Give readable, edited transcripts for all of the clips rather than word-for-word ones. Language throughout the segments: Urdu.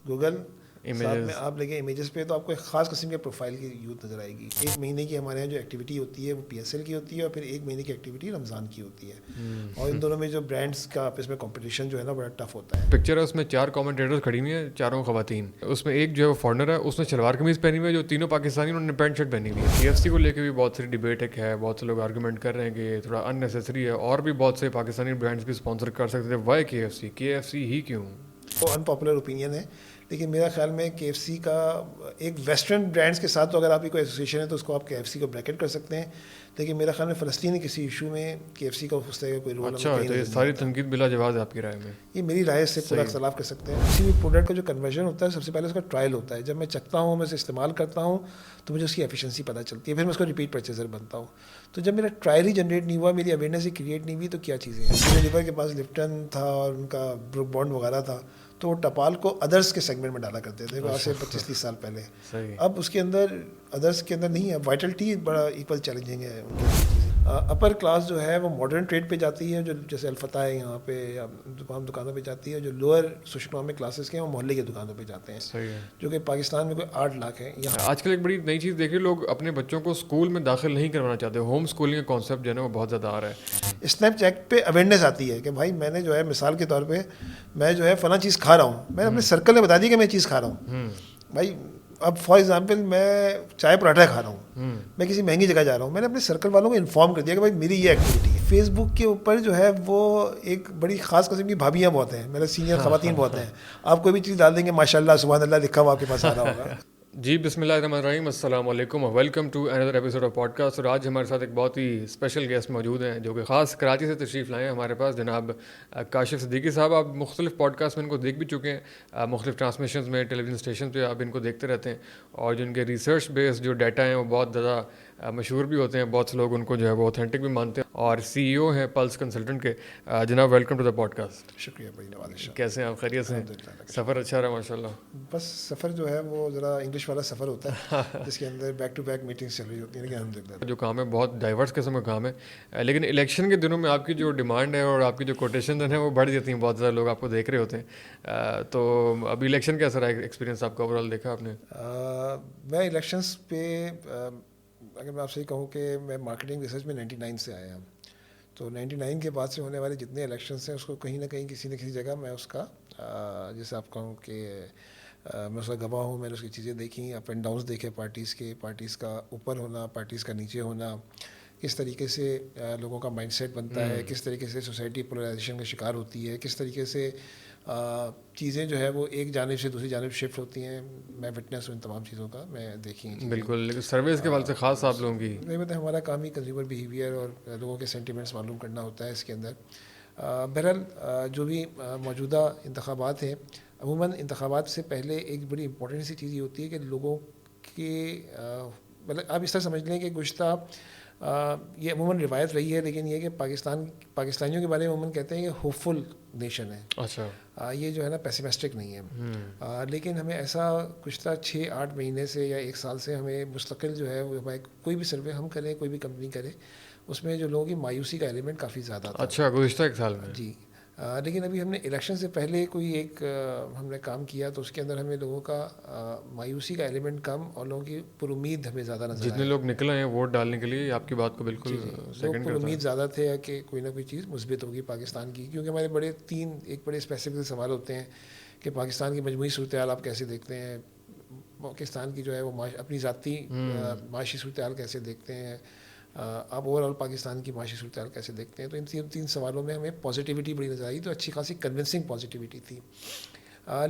گوگل ساتھ میں آپ لگے امیجز پہ، تو آپ کو ایک خاص قسم کے پروفائل کی یوتھ نظر آئے گی. 1 مہینے کی ہمارے یہاں جو ایکٹیویٹی ہوتی ہے وہ PSL کی ہوتی ہے، اور پھر 1 مہینے کی ایکٹیویٹی رمضان کی ہوتی ہے. اور ان دونوں میں جو برانڈس کا آپس میں کمپٹیشن جو ہے نا بڑا ٹف ہوتا ہے. پکچر ہے اس میں 4 کامنٹیٹرز کھڑی ہوئی ہیں، چاروں خواتین. اس میں ایک جو ہے وہ فارنر ہے، اس نے شلوار قمیض پہنی ہوئی ہے، جو تینوں پاکستانی انہوں نے پینٹ شرٹ پہنی ہوئی ہے. KFC کو لے کے بھی بہت ساری ڈیبیٹ ہے، بہت سے لوگ آرگومنٹ کر رہے ہیں کہ تھوڑا ان نیسیسری ہے، اور بھی بہت سے پاکستانی برانڈس بھی اسپانسر کر سکتے تھے. وائی KFC ہی کیوں؟ وہ ان پاپولر اوپینین ہے، لیکن میرا خیال میں KFC کا ایک ویسٹرن برانڈس کے ساتھ تو اگر آپ کی کوئی ایسوسیشن ہے تو اس کو آپ KFC کو بریکٹ کر سکتے ہیں. لیکن میرا خیال میں فلسطینی کسی ایشو میں KFC کا اس طرح کا کوئی رول اچھا، تو یہ ساری تنقید بلا جواز ہے آپ کی رائے میں؟ یہ میری رائے سے پورا اختلاف کر سکتے ہیں. کسی بھی پروڈکٹ کا جو کنورژن ہوتا ہے سب سے پہلے اس کا ٹرائل ہوتا ہے. جب میں چکھتا ہوں، میں اسے استعمال کرتا ہوں تو مجھے اس کی ایفیشنسی پتہ چلتی ہے، پھر میں اس کو ریپیٹ پرچیزر بنتا ہوں. تو جب میرا ٹرائل ہی جنریٹ نہیں ہوا، میری اویئرنیس ہی کریٹ نہیں ہوئی، تو کیا چیزیں ہیں. یونیلیور کے پاس لپٹن تھا اور ان کا بروک بانڈ وغیرہ تھا، تو وہ ٹپال کو ادرس کے سیگمنٹ میں ڈالا کرتے تھے آج سے 25-30 سال پہلے. اب اس کے اندر ادرس کے اندر نہیں ہے. وائٹل ٹی بڑا ایکول چیلنجنگ ہے ان کے لیے. اپر کلاس جو ہے وہ ماڈرن ٹریڈ پہ جاتی ہے، جو جیسے الفتح ہے یہاں پہ، یا تمام دکانوں پہ جاتی ہے. جو لوور سوشل اکنامک کلاسز کے ہیں وہ محلے کی دکانوں پہ جاتے ہیں، جو کہ پاکستان میں کوئی 8 لاکھ ہے. آج کل ایک بڑی نئی چیز دیکھیے، لوگ اپنے بچوں کو اسکول میں داخل نہیں کروانا چاہتے. ہوم اسکولنگ کا کانسیپٹ جو ہے نا وہ بہت زیادہ آ رہا ہے. اسنیپ چیٹ پہ اویئرنیس آتی ہے کہ بھائی میں نے جو ہے مثال کے طور پہ میں جو ہے فلاں چیز کھا رہا ہوں، میں نے اپنے سرکل میں بتا دی کہ میں چیز کھا رہا ہوں. بھائی اب فار ایگزامپل میں چائے پراٹھا کھا رہا ہوں، میں کسی مہنگی جگہ جا رہا ہوں، میں نے اپنے سرکل والوں کو انفارم کر دیا کہ بھائی میری یہ ایکٹیویٹی ہے. فیس بک کے اوپر جو ہے وہ ایک بڑی خاص قسم کی بھابیاں بہت ہیں، میرے سینئر خواتین بہت ہیں. آپ کوئی بھی چیز ڈال دیں گے ماشاء اللہ سبحان اللہ لکھا ہوا آپ کے پاس آ رہا ہوگا. جی بسم اللہ الرحمن الرحیم، السلام علیکم، welcome to another episode of podcast. اور آج ہمارے ساتھ ایک بہت ہی اسپیشل گیسٹ موجود ہیں جو کہ خاص کراچی سے تشریف لائے ہیں ہمارے پاس، جناب کاشف صدیقی صاحب. آپ مختلف پوڈ کاسٹ میں ان کو دیکھ بھی چکے ہیں، مختلف ٹرانسمیشنز میں، ٹیلی ویژن اسٹیشن پہ آپ ان کو دیکھتے رہتے ہیں، اور جن کے ریسرچ بیس جو ڈیٹا ہیں وہ بہت زیادہ مشہور بھی ہوتے ہیں. بہت سے لوگ ان کو جو ہے وہ اوتھینٹک بھی مانتے ہیں، اور CEO ہیں پلس کنسلٹنٹ کے. جناب welcome to the podcast. شکریہ بھائی، نواز شاہ. کیسے ہیں آپ؟ خیریت سے؟ سفر اچھا رہا ماشاء اللہ؟ بس سفر جو ہے وہ ذرا انگلش والا سفر ہوتا ہے جس کے اندر بیک ٹو بیک میٹنگس چل رہی ہوتی ہیں. لیکن جو کام ہے بہت ڈائیورس قسم کا کام ہے، لیکن الیکشن کے دنوں میں آپ کی جو ڈیمانڈ ہے اور آپ کی جو کوٹیشن ہیں وہ بڑھ جاتی ہیں. بہت زیادہ لوگ آپ کو دیکھ رہے ہوتے ہیں. تو ابھی الیکشن کیسا رہا ایکسپیرینس آپ کا اوور آل دیکھا آپ نے؟ میں الیکشنس پہ اگر میں آپ سے کہوں کہ میں مارکیٹنگ ریسرچ میں 99 سے آیا ہوں، تو 99 کے بعد سے ہونے والے جتنے الیکشنس ہیں اس کو کہیں نہ کہیں کسی نہ کسی جگہ میں اس کا جیسے آپ کہوں کہ میں اس کا گواہ ہوں. میں نے اس کی چیزیں دیکھی، اپ اینڈ ڈاؤنس دیکھے پارٹیز کا اوپر ہونا، پارٹیز کا نیچے ہونا، کس طریقے سے لوگوں کا مائنڈ سیٹ بنتا ہے، کس طریقے سے سوسائٹی پولرائزیشن کا شکار ہوتی ہے، کس طریقے سے چیزیں جو ہے وہ ایک جانب سے دوسری جانب شفٹ ہوتی ہیں. میں وٹنس ہوں ان تمام چیزوں کا، میں دیکھی ہیں. بالکل، لیکن سرویز کے حوالے سے خاص آپ لوگوں کی نہیں مطلب ہمارا کام ہی کنزیومر بیہیویئر اور لوگوں کے سینٹیمنٹس معلوم کرنا ہوتا ہے اس کے اندر. بہرحال جو بھی موجودہ انتخابات ہیں، عموماً انتخابات سے پہلے ایک بڑی امپورٹنٹ سی چیز یہ ہوتی ہے کہ لوگوں کے مطلب آپ اس طرح سمجھ لیں کہ گزشتہ یہ عموماً روایت رہی ہے، لیکن یہ کہ پاکستانیوں کے بارے میں عموماً کہتے ہیں کہ ہوپ فل نیشن ہے. اچھا، یہ جو ہے نا پیسیمسٹک نہیں ہے. لیکن ہمیں ایسا گزشتہ 6-8 مہینے سے یا 1 سال سے ہمیں مستقل جو ہے وہ کوئی بھی سروے ہم کریں، کوئی بھی کمپنی کرے، اس میں جو لوگوں کی مایوسی کا ایلیمنٹ کافی زیادہ تھا. اچھا، گزشتہ 1 سال میں؟ جی. لیکن ابھی ہم نے الیکشن سے پہلے کوئی ایک ہم نے کام کیا تو اس کے اندر ہمیں لوگوں کا مایوسی کا ایلیمنٹ کم اور لوگوں کی پر امید ہمیں زیادہ نظر آئی. جتنے لوگ نکلے ہیں ووٹ ڈالنے کے لیے، آپ کی بات کو بالکل لوگ پر امید زیادہ تھے کہ کوئی نہ کوئی چیز مثبت ہوگی پاکستان کی، کیونکہ ہمارے ایک بڑے اسپیسیفک سوال ہوتے ہیں کہ پاکستان کی مجموعی صورتحال آپ کیسے دیکھتے ہیں، پاکستان کی جو ہے وہ اپنی ذاتی معاشی صورتحال کیسے دیکھتے ہیں، آپ اوور آل پاکستان کی معاشی صورتحال کیسے دیکھتے ہیں. تو ان 3 سوالوں میں ہمیں پازیٹیوٹی بڑی نظر آئی، تو اچھی خاصی کنونسنگ پازیٹیوٹی تھی.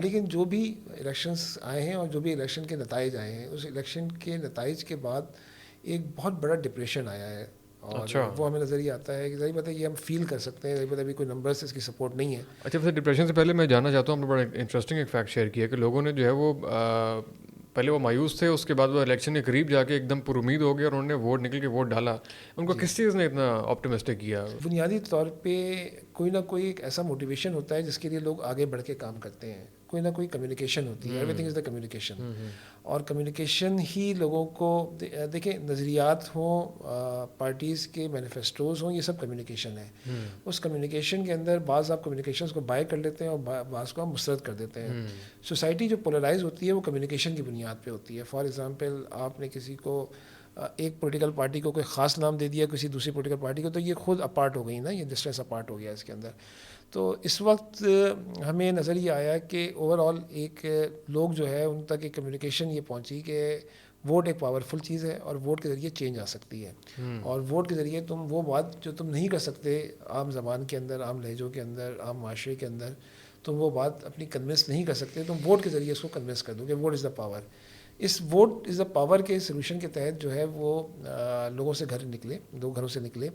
لیکن جو بھی الیکشنس آئے ہیں اور جو بھی الیکشن کے نتائج آئے ہیں، اس الیکشن کے نتائج کے بعد ایک بہت بڑا ڈپریشن آیا ہے. اور وہ ہمیں نظر یہ آتا ہے کہ ظاہر بات ہے یہ ہم فیل کر سکتے ہیں، ظاہر بات ہے ابھی کوئی نمبرز اس کی سپورٹ نہیں ہے. اچھا، ویسے ڈپریشن سے پہلے میں جاننا چاہتا ہوں، ہم نے بڑا انٹرسٹنگ ایک فیکٹ شیئر کیا کہ لوگوں نے جو ہے وہ پہلے وہ مایوس تھے، اس کے بعد وہ الیکشن کے قریب جا کے ایک دم پر امید ہو گیا اور انہوں نے ووٹ نکل کے ووٹ ڈالا. ان کو کس چیز نے اتنا آپٹمسٹک کیا؟ بنیادی طور پہ کوئی نہ کوئی ایک ایسا موٹیویشن ہوتا ہے جس کے لیے لوگ آگے بڑھ کے کام کرتے ہیں. کوئی نہ کوئی کمیونیکیشن ہوتی ہے. Every thing is the communication. اور کمیونیکیشن ہی لوگوں کو دیکھیں نظریات ہوں, پارٹیز کے مینیفیسٹوز ہوں, یہ سب کمیونیکیشن ہے. اس کمیونیکیشن کے اندر بعض آپ کمیونیکیشنز کو بائی کر لیتے ہیں اور بعض کو آپ مسترد کر دیتے ہیں. سوسائٹی جو پولرائز ہوتی ہے وہ کمیونیکیشن کی بنیاد پہ ہوتی ہے. فار ایگزامپل آپ نے کسی کو ایک پولیٹیکل پارٹی کو کوئی خاص نام دے دیا کسی دوسری پولیٹیکل پارٹی کو, تو یہ خود اپارٹ ہو گئی نا, یہ ڈسٹینس اپارٹ ہو گیا اس کے اندر. تو اس وقت ہمیں نظر یہ آیا کہ اوور آل ایک لوگ جو ہے ان تک ایک کمیونیکیشن یہ پہنچی کہ ووٹ ایک پاورفل چیز ہے اور ووٹ کے ذریعے چینج آ سکتی ہے. اور ووٹ کے ذریعے تم وہ بات جو تم نہیں کر سکتے عام زبان کے اندر, عام لہجوں کے اندر, عام معاشرے کے اندر, تم وہ بات اپنی کنونس نہیں کر سکتے, تم ووٹ کے ذریعے اس کو کنونس کر دو کہ ووٹ از دا پاور. اس ووٹ از دا پاور کے سلوشن کے تحت جو ہے وہ لوگوں سے گھروں سے نکلے.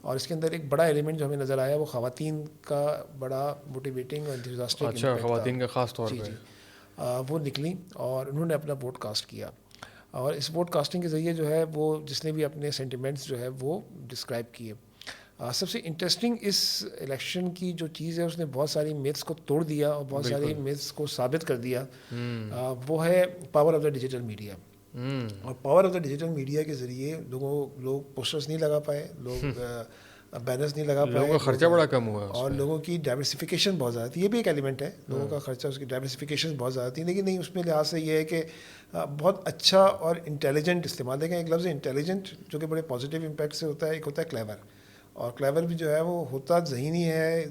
اور اس کے اندر ایک بڑا ایلیمنٹ جو ہمیں نظر آیا وہ خواتین کا بڑا موٹیویٹنگ اور انتھوزیاسٹک. اچھا, خواتین کا خاص طور پہ وہ نکلیں اور انہوں نے اپنا ووٹ کاسٹ کیا. اور اس ووٹ کاسٹنگ کے ذریعے جو ہے وہ جس نے بھی اپنے سینٹیمنٹس جو ہے وہ ڈسکرائب کیے. سب سے انٹرسٹنگ اس الیکشن کی جو چیز ہے اس نے بہت ساری میتھس کو توڑ دیا اور بہت ساری میتھس کو ثابت کر دیا, وہ ہے power of the digital media. اور power of the digital media کے ذریعے لوگ پوسٹرز نہیں لگا پائے, لوگ بینرز نہیں لگا پائے, لوگوں کا خرچہ بڑا کم ہوا, اور لوگوں کی ڈائیورسفیکیشن بہت زیادہ تھی. یہ بھی ایک ایلیمنٹ ہے, لوگوں کا خرچہ, اس کی ڈائیورسفیکیشن بہت زیادہ تھی. لیکن نہیں, اس میں لحاظ سے یہ ہے کہ بہت اچھا اور انٹیلیجنٹ استعمال. دیکھیں ایک لفظ انٹیلیجنٹ جو کہ بڑے پازیٹیو امپیکٹ سے ہوتا ہے, ایک ہوتا ہے کلیور. اور کلیور بھی جو ہے وہ ہوتا ذہینی ہے,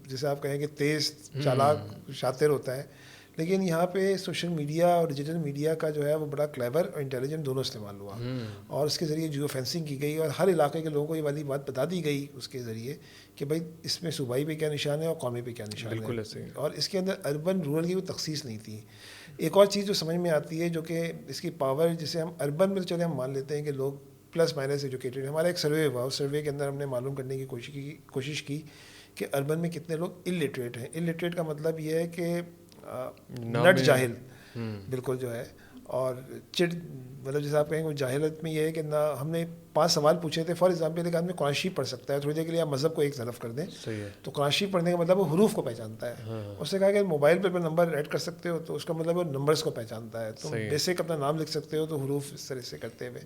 جیسے آپ کہیں کہ تیز, چالاک, شاطر ہوتا ہے. لیکن یہاں پہ سوشل میڈیا اور ڈیجیٹل میڈیا کا جو ہے وہ بڑا کلیور اور انٹیلیجنٹ دونوں استعمال ہوا. اور اس کے ذریعے جیو فینسنگ کی گئی اور ہر علاقے کے لوگوں کو یہ والی بات بتا دی گئی اس کے ذریعے کہ بھائی اس میں صوبائی پہ کیا نشان ہے اور قومی پہ کیا نشان ہے. بالکل ایسے. اور اس کے اندر اربن رورل کی کوئی تخصیص نہیں تھی. ایک اور چیز جو سمجھ میں آتی ہے جو کہ اس کی پاور, جسے ہم اربن میں چلے ہم مان لیتے ہیں کہ لوگ پلس مائنس ایجوکیٹڈ. ہمارا ایک سروے ہوا, اس سروے کے اندر ہم نے معلوم کرنے کی کوشش کی کہ اربن میں کتنے لوگ الٹریٹ ہیں. الٹریٹ کا مطلب یہ ہے کہ نٹ جاہل بالکل جو ہے, اور مطلب جیسے آپ کہیں گے جاہلت میں یہ ہے کہ نہ, ہم نے 5 سوال پوچھے تھے. فار ایگزامپل ایک آدمی قرآن شریف پڑھ سکتا ہے, تھوڑی دیر کے لیے آپ مذہب کو ایک طرف کر دیں, تو قرآن شریف پڑھنے کا مطلب وہ حروف کو پہچانتا ہے. اس نے کہا کہ موبائل پہ نمبر ایڈ کر سکتے ہو تو اس کا مطلب وہ نمبرز کو پہچانتا ہے. تم بیسک اپنا نام لکھ سکتے ہو تو حروف اس طرح سے کرتے ہوئے.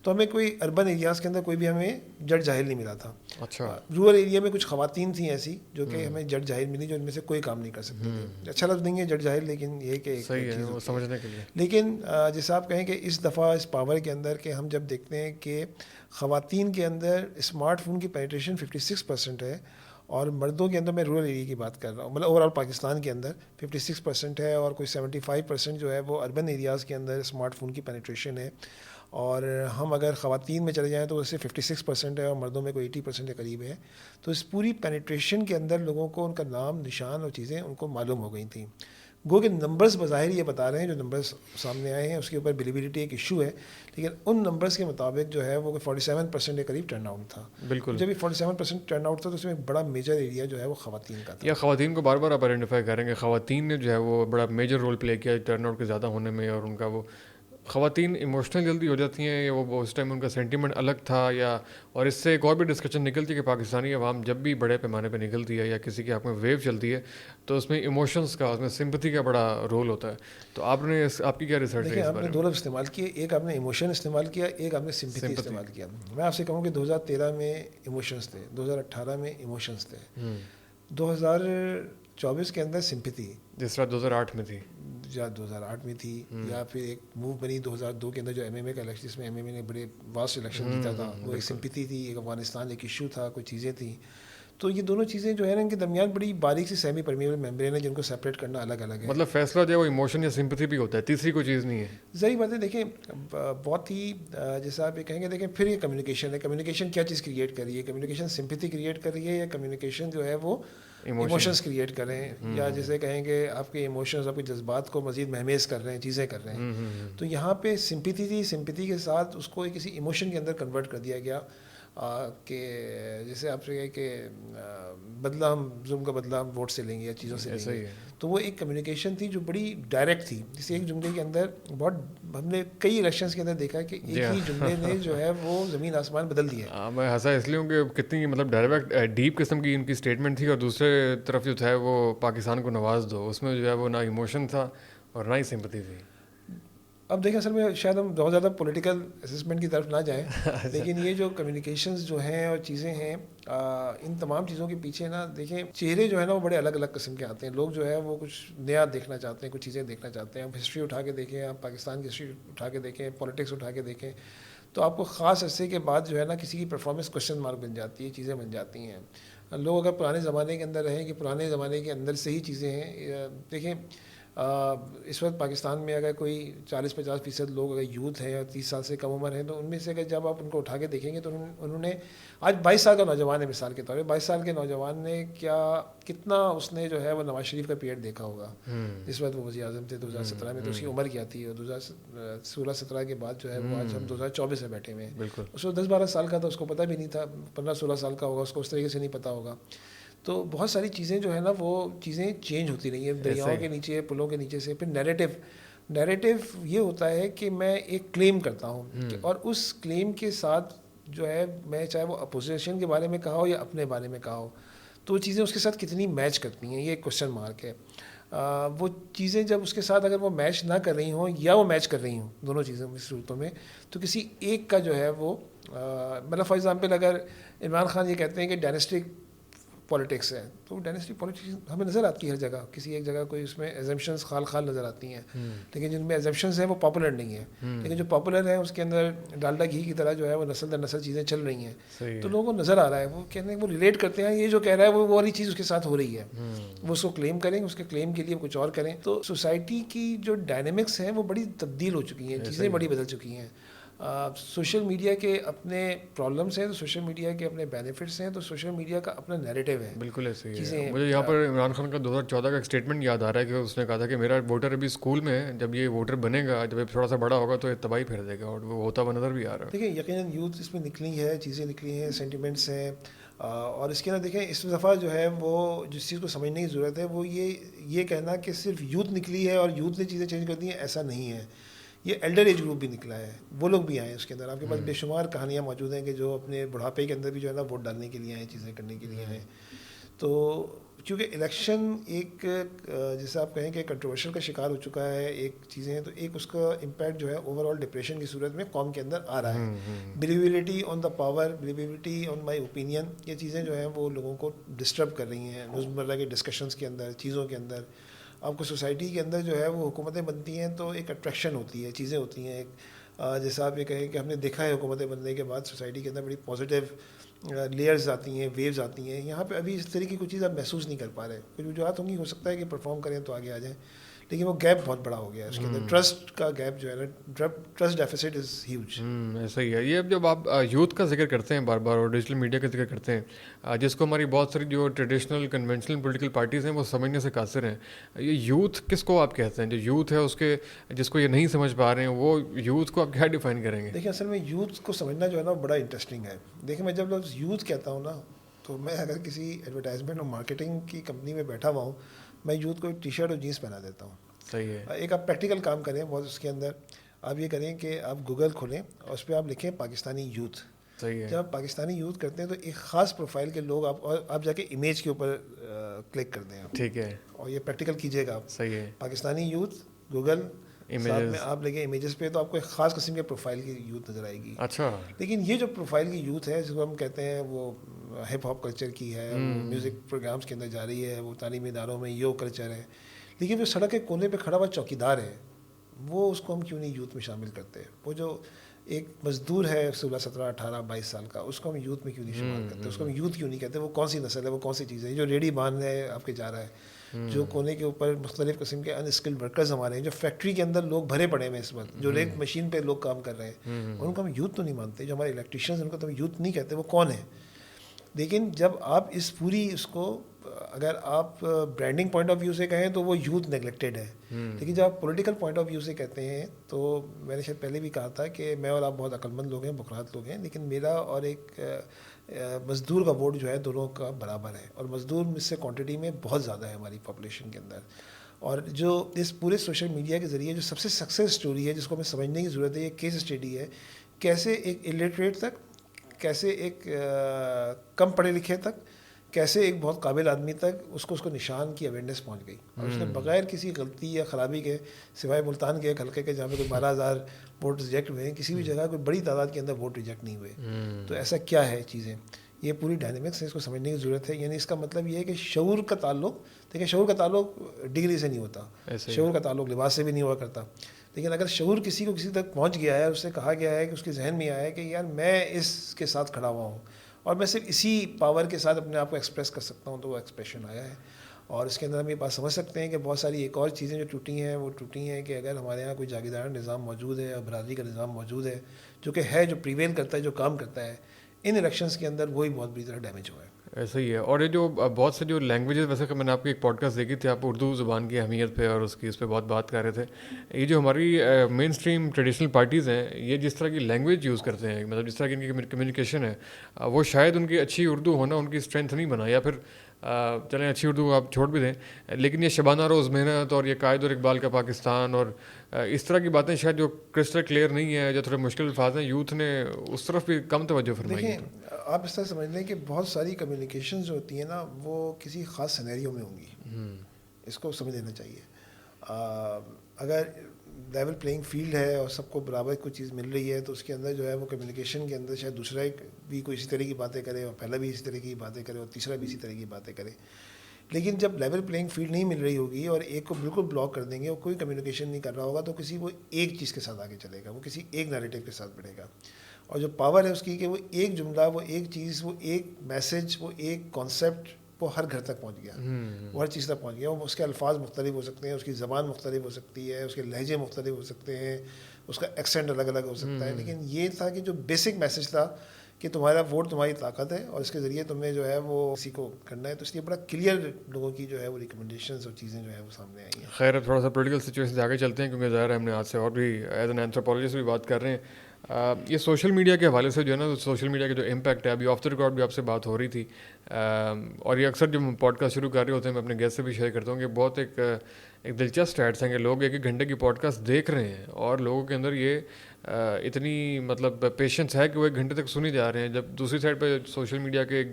تو ہمیں کوئی اربن ایریاز کے اندر کوئی بھی ہمیں جج جاہل نہیں ملا تھا. اچھا, رورل ایریا میں کچھ خواتین تھیں ایسی جو کہ ہمیں جج جاہل ملی, جو ان میں سے کوئی کام نہیں کر سکتی تھی. اچھا لفظ نہیں ہے جج جاہل, لیکن یہ کہ سمجھنے کے لیے. لیکن جیسے آپ کہیں کہ اس دفعہ اس پاور کے اندر کہ ہم جب دیکھتے ہیں کہ خواتین کے اندر اسمارٹ فون کی پینیٹریشن 56% ہے, اور مردوں کے اندر, میں رورل ایریا کی بات کر رہا ہوں, مطلب اوور آل پاکستان کے اندر 56% ہے, اور کوئی 75% جو ہے وہ اربن ایریاز کے اندر اسمارٹ فون کی پینیٹریشن ہے. اور ہم اگر خواتین میں چلے جائیں تو اس سے 56% ہے, اور مردوں میں کوئی 80% کے قریب ہے. تو اس پوری پینیٹریشن کے اندر لوگوں کو ان کا نام, نشان اور چیزیں ان کو معلوم ہو گئی تھیں. گو کہ نمبرز بظاہر یہ بتا رہے ہیں, جو نمبرز سامنے آئے ہیں اس کے اوپر بلیبلٹی ایک ایشو ہے, لیکن ان نمبرز کے مطابق جو ہے وہ 47% کے قریب ٹرن آؤٹ تھا. بالکل, جب یہ 47% ٹرن آؤٹ تھا تو اس میں ایک بڑا میجر ایریا جو ہے وہ خواتین کا تھا. یا خواتین کو بار بار آپ آئیڈینٹیفائی کریں گے, خواتین نے جو ہے وہ بڑا میجر رول پلے کیا ٹرن آؤٹ کے زیادہ ہونے میں. اور ان کا وہ خواتین ایموشنل جلدی ہو جاتی ہیں, یا وہ اس ٹائم ان کا سینٹیمنٹ الگ تھا, یا اور اس سے ایک اور بھی ڈسکشن نکلتی ہے کہ پاکستانی عوام جب بھی بڑے پیمانے پہ نکلتی ہے یا کسی کی آپ میں ویو چلتی ہے تو اس میں ایموشنس کا, اس میں سمپتھی کا بڑا رول ہوتا ہے. تو آپ کی کیا ریسرچ ہے؟ آپ نے 2 لفظ استعمال کیے, ایک آپ نے ایموشن استعمال کیا, ایک آپ نے سمپتھی استعمال کیا. میں آپ سے کہوں کہ 2013 میں ایموشنس تھے, 2018 میں ایموشنس تھے, 2024 کے اندر سمپتھی, جس طرح 2008 میں تھی یا 2008 میں تھی, یا پھر ایک موو بنی 2002 کے اندر جو MMA کا الیکشن, جس میں MMA نے بڑے واسٹ الیکشن جیتا تھا, وہ ایک سمپتھی تھی, ایک افغانستان ایک ایشو تھا, کوئی چیزیں تھیں. تو یہ دونوں چیزیں جو ہے نا ان کے درمیان بڑی باریک سی سیمی پرمیبل ممبرین ہے جن کو سیپریٹ کرنا الگ الگ ہے. مطلب فیصلہ جو ہے وہ ایموشن یا سمپتھی بھی ہوتا ہے, تیسری کوئی چیز نہیں ہے. ظاہر بات ہے, دیکھیں بہت ہی جیسا آپ یہ کہیں گے, دیکھیں پھر یہ کمیونیکیشن ہے. کمیونیکیشن کیا چیز کریٹ کر رہی ہے؟ کمیونیکیشن سمپتھی کریٹ کر رہی ہے, یا کمیونیکیشن جو ہے وہ ایموشنس کریٹ کر رہے ہیں, یا جیسے کہیں گے آپ کے ایموشنز, آپ کے جذبات کو مزید مہمیز کر رہے ہیں, چیزیں کر رہے ہیں. تو یہاں پہ سمپتھی تھی, سمپتھی کے ساتھ اس کو کسی ایموشن کے اندر کنورٹ کر دیا گیا. کہ جیسے آپ سے کہے کہ بدلہ ہم ظلم کا بدلہ ہم ووٹ سے لیں گے یا چیزوں سے لیں گے, تو وہ ایک کمیونیکیشن تھی جو بڑی ڈائریکٹ تھی, جسے ایک جملے کے اندر بہت ہم نے کئی الیکشنز کے اندر دیکھا کہ ایک ہی جملے نے جو ہے وہ زمین آسمان بدل دیا. میں ہنسا اس لیے ہوں کہ کتنی مطلب ڈائریکٹ ڈیپ قسم کی ان کی اسٹیٹمنٹ تھی, اور دوسرے طرف جو تھا وہ پاکستان کو نواز دو, اس میں جو ہے وہ نہ ایموشن تھا اور نہ ہی سمپتی تھی. اب دیکھیں اصل میں شاید ہم بہت زیادہ پولیٹیکل اسسمنٹ کی طرف نہ جائیں, لیکن یہ جو کمیونیکیشنز جو ہیں اور چیزیں ہیں, ان تمام چیزوں کے پیچھے نا دیکھیں چہرے جو ہے نا وہ بڑے الگ الگ قسم کے آتے ہیں. لوگ جو ہے وہ کچھ نیا دیکھنا چاہتے ہیں, کچھ چیزیں دیکھنا چاہتے ہیں. آپ ہسٹری اٹھا کے دیکھیں, آپ پاکستان کی ہسٹری اٹھا کے دیکھیں, پالیٹکس اٹھا کے دیکھیں, تو آپ کو خاص عرصے کے بعد جو ہے نا کسی کی پرفارمنس کوشچن مارک بن جاتی ہے, چیزیں بن جاتی ہیں. لوگ اگر پرانے زمانے کے اندر رہیں کہ پرانے زمانے کے اندر سے ہی چیزیں ہیں. دیکھیں اس وقت پاکستان میں اگر کوئی 40-50% لوگ اگر یوتھ ہیں اور 30 سال سے کم عمر ہیں, تو ان میں سے اگر جب آپ ان کو اٹھا کے دیکھیں گے تو انہوں نے آج 22 سال کا نوجوان ہے مثال کے طور پہ, 22 سال کے نوجوان نے کتنا اس نے جو ہے وہ نواز شریف کا پیریڈ دیکھا ہوگا. اس وقت وہ وزیر اعظم تھے 2017 میں, تو اس کی عمر کیا تھی, اور 2016-17 کے بعد جو ہے وہ آج ہم 2024 میں بیٹھے ہوئے ہیں. اس وقت 10-12 سال کا تھا, اس کو پتہ بھی نہیں تھا. 15-16 سال کا ہوگا, اس کو اس طریقے سے نہیں پتہ ہوگا. تو بہت ساری چیزیں جو ہے نا وہ چیزیں چینج ہوتی رہی ہیں دریاؤں کے نیچے, پلوں کے نیچے سے. پھر نیریٹو یہ ہوتا ہے کہ میں ایک کلیم کرتا ہوں, اور اس کلیم کے ساتھ جو ہے میں چاہے وہ اپوزیشن کے بارے میں کہا ہو یا اپنے بارے میں کہا ہو, تو وہ چیزیں اس کے ساتھ کتنی میچ کرتی ہیں, یہ ایک کوشچن مارک ہے. وہ چیزیں جب اس کے ساتھ اگر وہ میچ نہ کر رہی ہوں یا وہ میچ کر رہی ہوں, دونوں چیزوں کی صورتوں میں, تو کسی ایک کا جو ہے وہ مطلب فار ایگزامپل اگر عمران خان یہ کہتے ہیں کہ ڈائنسٹک پالیٹکس ہے, تو ڈائنسٹک پالیٹکس ہمیں نظر آتی ہے ہر جگہ, کسی ایک جگہ کوئی اس میں ایزمپشنس خال نظر آتی ہیں, لیکن جن میں ایزمپشنس ہیں وہ پاپولر نہیں ہیں. لیکن جو پاپولر ہیں اس کے اندر ڈالڈا گھی کی طرح جو ہے وہ نسل در نسل چیزیں چل رہی ہیں, تو لوگوں کو نظر آ رہا ہے, وہ کہتے ہیں وہ ریلیٹ کرتے ہیں, یہ جو کہہ رہا ہے وہ والی چیز اس کے ساتھ ہو رہی ہے, وہ اس کو کلیم کریں, اس کے کلیم کے لیے کچھ اور کریں. تو سوسائٹی کی جو ڈائنامکس ہیں وہ بڑی تبدیل ہو چکی ہیں, چیزیں بڑی بدل چکی ہیں. سوشل میڈیا کے اپنے پرابلمس ہیں, تو سوشل میڈیا کے اپنے بینیفٹس ہیں, تو سوشل میڈیا کا اپنا نیریٹو ہے. بالکل ایسے ہی ہے. مجھے یہاں پر عمران خان کا 2014 کا ایک اسٹیٹمنٹ یاد آ رہا ہے کہ اس نے کہا تھا کہ میرا ووٹر ابھی اسکول میں ہے, جب یہ ووٹر بنے گا, جب یہ تھوڑا سا بڑا ہوگا تو یہ تباہی پھیر دے گا, اور وہ ہوتا ہوا نظر بھی آ رہا ہے. دیکھیں یقیناً یوتھ اس میں نکلی ہے, چیزیں نکلی ہیں, سینٹیمنٹس ہیں, اور اس کے اندر دیکھیں اس دفعہ جو ہے وہ جس چیز کو سمجھنے کی ضرورت ہے وہ یہ کہنا کہ صرف یوتھ نکلی ہے اور یوتھ نے چیزیں چینج کر دی ہیں, ایسا نہیں ہے. یہ ایلڈر ایج گروپ بھی نکلا ہے, وہ لوگ بھی آئے ہیں اس کے اندر. آپ کے پاس بے شمار کہانیاں موجود ہیں کہ جو اپنے بڑھاپے کے اندر بھی جو ہے نا ووٹ ڈالنے کے لیے آئے, چیزیں کرنے کے لیے آئے. تو چونکہ الیکشن ایک جیسے آپ کہیں کہ کنٹروورشل کا شکار ہو چکا ہے, ایک چیزیں ہیں, تو ایک اس کا امپیکٹ جو ہے اوور آل ڈپریشن کی صورت میں قوم کے اندر آ رہا ہے. Believability on the power, believability on my opinion, یہ چیزیں جو ہیں وہ لوگوں کو ڈسٹرب کر رہی ہیں روزمرہ کے ڈسکشنز کے اندر, چیزوں کے اندر. آپ کو سوسائٹی کے اندر جو ہے وہ حکومتیں بنتی ہیں تو ایک اٹریکشن ہوتی ہے, چیزیں ہوتی ہیں. ایک جیسا آپ یہ کہیں کہ ہم نے دیکھا ہے حکومتیں بننے کے بعد سوسائٹی کے اندر بڑی پازیٹیو لیئرز آتی ہیں, ویوز آتی ہیں. یہاں پہ ابھی اس طرح کی کوئی چیز آپ محسوس نہیں کر پا رہے. کچھ وجوہات ہوں گی, ہو سکتا ہے کہ پرفارم کریں تو آگے آ جائیں, لیکن وہ گیپ بہت بڑا ہو گیا ہے اس کے اندر. ٹرسٹ کا گیپ جو ہے نا, ٹرسٹ ڈیفیسٹ از ہیوج. ایسا ہی ہے. یہ جب آپ یوتھ کا ذکر کرتے ہیں بار بار اور ڈیجیٹل میڈیا کا ذکر کرتے ہیں, جس کو ہماری بہت ساری جو ٹریڈیشنل کنونشنل پولیٹیکل پارٹیز ہیں وہ سمجھنے سے قاصر ہیں, یہ یوتھ کس کو آپ کہتے ہیں؟ جو یوتھ ہے اس کے جس کو یہ نہیں سمجھ پا رہے ہیں, وہ یوتھ کو آپ کیا ڈیفائن کریں گے؟ دیکھیں اصل میں یوتھ کو سمجھنا جو ہے نا بڑا انٹرسٹنگ ہے. دیکھیں میں جب لفظ یوتھ کہتا ہوں نا, تو میں اگر کسی ایڈورٹائزمنٹ اور مارکیٹنگ کی کمپنی میں بیٹھا ہوا ہوں, میں یوتھ کو ایک ٹی شرٹ اور جینس پہنا دیتا ہوں. صحیح ہے. ایک آپ پریکٹیکل کام کریں بہت اس کے اندر, آپ یہ کریں کہ آپ گوگل کھولیں اور اس پہ آپ لکھیں پاکستانی یوتھ. صحیح ہے. جب آپ پاکستانی یوتھ کرتے ہیں تو ایک خاص پروفائل کے لوگ آپ جا کے امیج کے اوپر کلک کر دیں آپ. ٹھیک ہے. اور یہ پریکٹیکل کیجیے گا آپ. صحیح ہے. پاکستانی یوتھ گوگل ساتھ میں آپ لگے امیجز پہ, تو آپ کو ایک خاص قسم کے پروفائل کی یوتھ نظر آئے گی. اچھا. لیکن یہ جو پروفائل کی یوتھ ہے جس کو ہم کہتے ہیں وہ ہپ ہاپ کلچر کی ہے, میوزک پروگرامس کے اندر جا رہی ہے, وہ تعلیمی اداروں میں یو کلچر ہے, لیکن جو سڑک کے کونے پہ کھڑا ہوا چوکیدار ہے وہ اس کو ہم کیوں نہیں یوتھ میں شامل کرتے؟ وہ جو ایک مزدور ہے 16, 17, 18, 22 سال کا, اس کو ہم یوتھ میں کیوں نہیں شمار کرتے؟ اس کو ہم یوتھ کیوں نہیں کہتے؟ وہ کون سی نسل ہے, وہ کون سی چیز ہے؟ جو ریڈی مان ہے آپ کے جا رہا ہے, جو کونے کے اوپر مختلف قسم کے ان اسکلڈ ورکرز ہمارے ہیں, جو فیکٹری کے اندر لوگ بھرے پڑے ہیں اس وقت, جو ریک مشین پہ لوگ کام کر رہے ہیں, ان کو ہم یوتھ تو نہیں مانتے. جو ہمارے الیکٹریشینز ان کو تو ہم یوتھ نہیں کہتے. وہ کون ہے؟ لیکن جب آپ اس پوری اس کو اگر آپ برانڈنگ پوائنٹ آف ویو سے کہیں تو وہ یوتھ نیگلیکٹیڈ ہے. لیکن جب آپ پولیٹیکل پوائنٹ آف ویو سے کہتے ہیں تو میں نے شاید پہلے بھی کہا تھا کہ میں اور آپ بہت عقلمند لوگ ہیں, بکرات لوگ ہیں, لیکن میرا اور ایک مزدور کا ووٹ جو ہے دونوں کا برابر ہے, اور مزدور مجھ سے کوانٹٹی میں بہت زیادہ ہے ہماری پاپولیشن کے اندر. اور جو اس پورے سوشل میڈیا کے ذریعے جو سب سے سکسیس اسٹوری ہے جس کو ہمیں سمجھنے کی ضرورت ہے, یہ کیس اسٹڈی ہے, کیسے ایک الٹریٹ تک, کیسے ایک کم پڑھے لکھے تک, کیسے ایک بہت قابل آدمی تک اس کو نشان کی اویئرنیس پہنچ گئی, اور اس نے بغیر کسی غلطی یا خرابی کے, سوائے ملتان کے ایک حلقے کے جہاں پہ کوئی 12,000 ووٹ ریجیکٹ ہوئے ہیں, کسی بھی جگہ کوئی بڑی تعداد کے اندر ووٹ ریجیکٹ نہیں ہوئے. تو ایسا کیا ہے چیزیں, یہ پوری ڈائنامکس ہے, اس کو سمجھنے کی ضرورت ہے. یعنی اس کا مطلب یہ ہے کہ شعور کا تعلق, دیکھیں شعور کا تعلق ڈگری سے نہیں ہوتا, شعور کا تعلق لباس سے بھی نہیں ہوا کرتا, لیکن اگر شعور کسی کو کسی تک پہنچ گیا ہے, اس سے کہا گیا ہے کہ اس کے ذہن میں آیا ہے کہ یار میں اس کے ساتھ کھڑا ہوا ہوں اور میں صرف اسی پاور کے ساتھ اپنے آپ کو ایکسپریس کر سکتا ہوں, تو وہ ایکسپریشن آیا ہے. اور اس کے اندر ہم یہ بات سمجھ سکتے ہیں کہ بہت ساری ایک اور چیزیں جو ٹوٹی ہیں, وہ ٹوٹی ہیں کہ اگر ہمارے یہاں کوئی جاگیردارانہ نظام موجود ہے اور برادری کا نظام موجود ہے جو کہ ہے, جو پریویل کرتا ہے, جو کام کرتا ہے, ان الیکشنز کے اندر وہی بہت بری طرح ڈیمیج ہوا ہے. ایسا ہی ہے. اور یہ جو بہت سے جو لینگویجز, ویسے کہ میں نے آپ کی ایک پوڈ کاسٹ دیکھی تھی, آپ اردو زبان کی اہمیت پہ اور اس کی اس پہ بہت بات کر رہے تھے. یہ جو ہماری مین اسٹریم ٹریڈیشنل پارٹیز ہیں, یہ جس طرح کی لینگویج یوز کرتے ہیں, مطلب جس طرح کی ان کی کمیونیکیشن ہے, وہ شاید ان کی اچھی اردو ہونا ان کی اسٹرینتھ نہیں بنا, یا پھر چلیں اچھی اردو آپ چھوڑ بھی دیں, لیکن یہ شبانہ روز محنت اور یہ قائد اور اقبال کا پاکستان اور اس طرح کی باتیں شاید جو کرسٹل کلیئر نہیں ہے, جو تھوڑے مشکل الفاظ ہیں, یوتھ نے اس طرف بھی کم توجہ فرمائی ہے. دیکھیں آپ اس طرح سمجھ لیں کہ بہت ساری کمیونیکیشن جو ہوتی ہیں نا, وہ کسی خاص سینیریو میں ہوں گی, اس کو سمجھ لینا چاہیے. اگر لیول پلینگ فیلڈ ہے اور سب کو برابر کوئی چیز مل رہی ہے, تو اس کے اندر جو ہے وہ کمیونیکیشن کے اندر شاید دوسرا ایک بھی کوئی اسی طرح کی باتیں کرے, اور پہلا بھی اسی طرح کی باتیں کرے, اور تیسرا بھی اسی طرح کی باتیں کرے. لیکن جب لیول پلینگ فیلڈ نہیں مل رہی ہوگی اور ایک کو بالکل بلاک کر دیں گے اور کوئی کمیونیکیشن نہیں کر رہا ہوگا, تو کسی وہ ایک چیز کے ساتھ آگے چلے گا, وہ کسی ایک نیریٹو کے ساتھ بڑھے گا. اور جو پاور ہے اس کی کہ وہ ایک جملہ, وہ ایک چیز, وہ ایک میسج, وہ ایک کانسیپٹ, وہ ہر گھر تک پہنچ گیا, وہ ہر چیز تک پہنچ گیا. اس کے الفاظ مختلف ہو سکتے ہیں, اس کی زبان مختلف ہو سکتی ہے, اس کے لہجے مختلف ہو سکتے ہیں, اس کا ایکسینٹ الگ الگ ہو سکتا ہے, لیکن یہ تھا کہ جو بیسک میسج تھا کہ تمہارا ووٹ تمہاری طاقت ہے اور اس کے ذریعے تمہیں جو ہے وہ کسی کو کرنا ہے. تو اس لیے بڑا کلیئر لوگوں کی جو ہے وہ ریکمنڈیشنز اور چیزیں جو ہے وہ سامنے آئی ہیں. خیر, تھوڑا سا پولیٹیکل سچویشن سے آگے چلتے ہیں, کیونکہ ظاہر ہے ہم نے آج سے اور بھی ایز این اینتھروپولوجسٹ بھی بات کر رہے ہیں. یہ سوشل میڈیا کے حوالے سے جو ہے نا, سوشل میڈیا کا جو امپیکٹ ہے, ابھی آف دا ریکارڈ بھی آپ سے بات ہو رہی تھی, اور یہ اکثر جب ہم پوڈ کاسٹ شروع کر رہے ہوتے ہیں, میں اپنے گیسٹ سے بھی شیئر کرتا ہوں کہ بہت ایک دلچسپ اسٹیٹس ہیں کہ لوگ 1 گھنٹے کی پوڈ کاسٹ دیکھ رہے ہیں, اور لوگوں کے اندر یہ اتنی مطلب پیشنس ہے کہ وہ 1 گھنٹے تک سنی جا رہے ہیں. جب دوسری سائڈ پہ سوشل میڈیا کے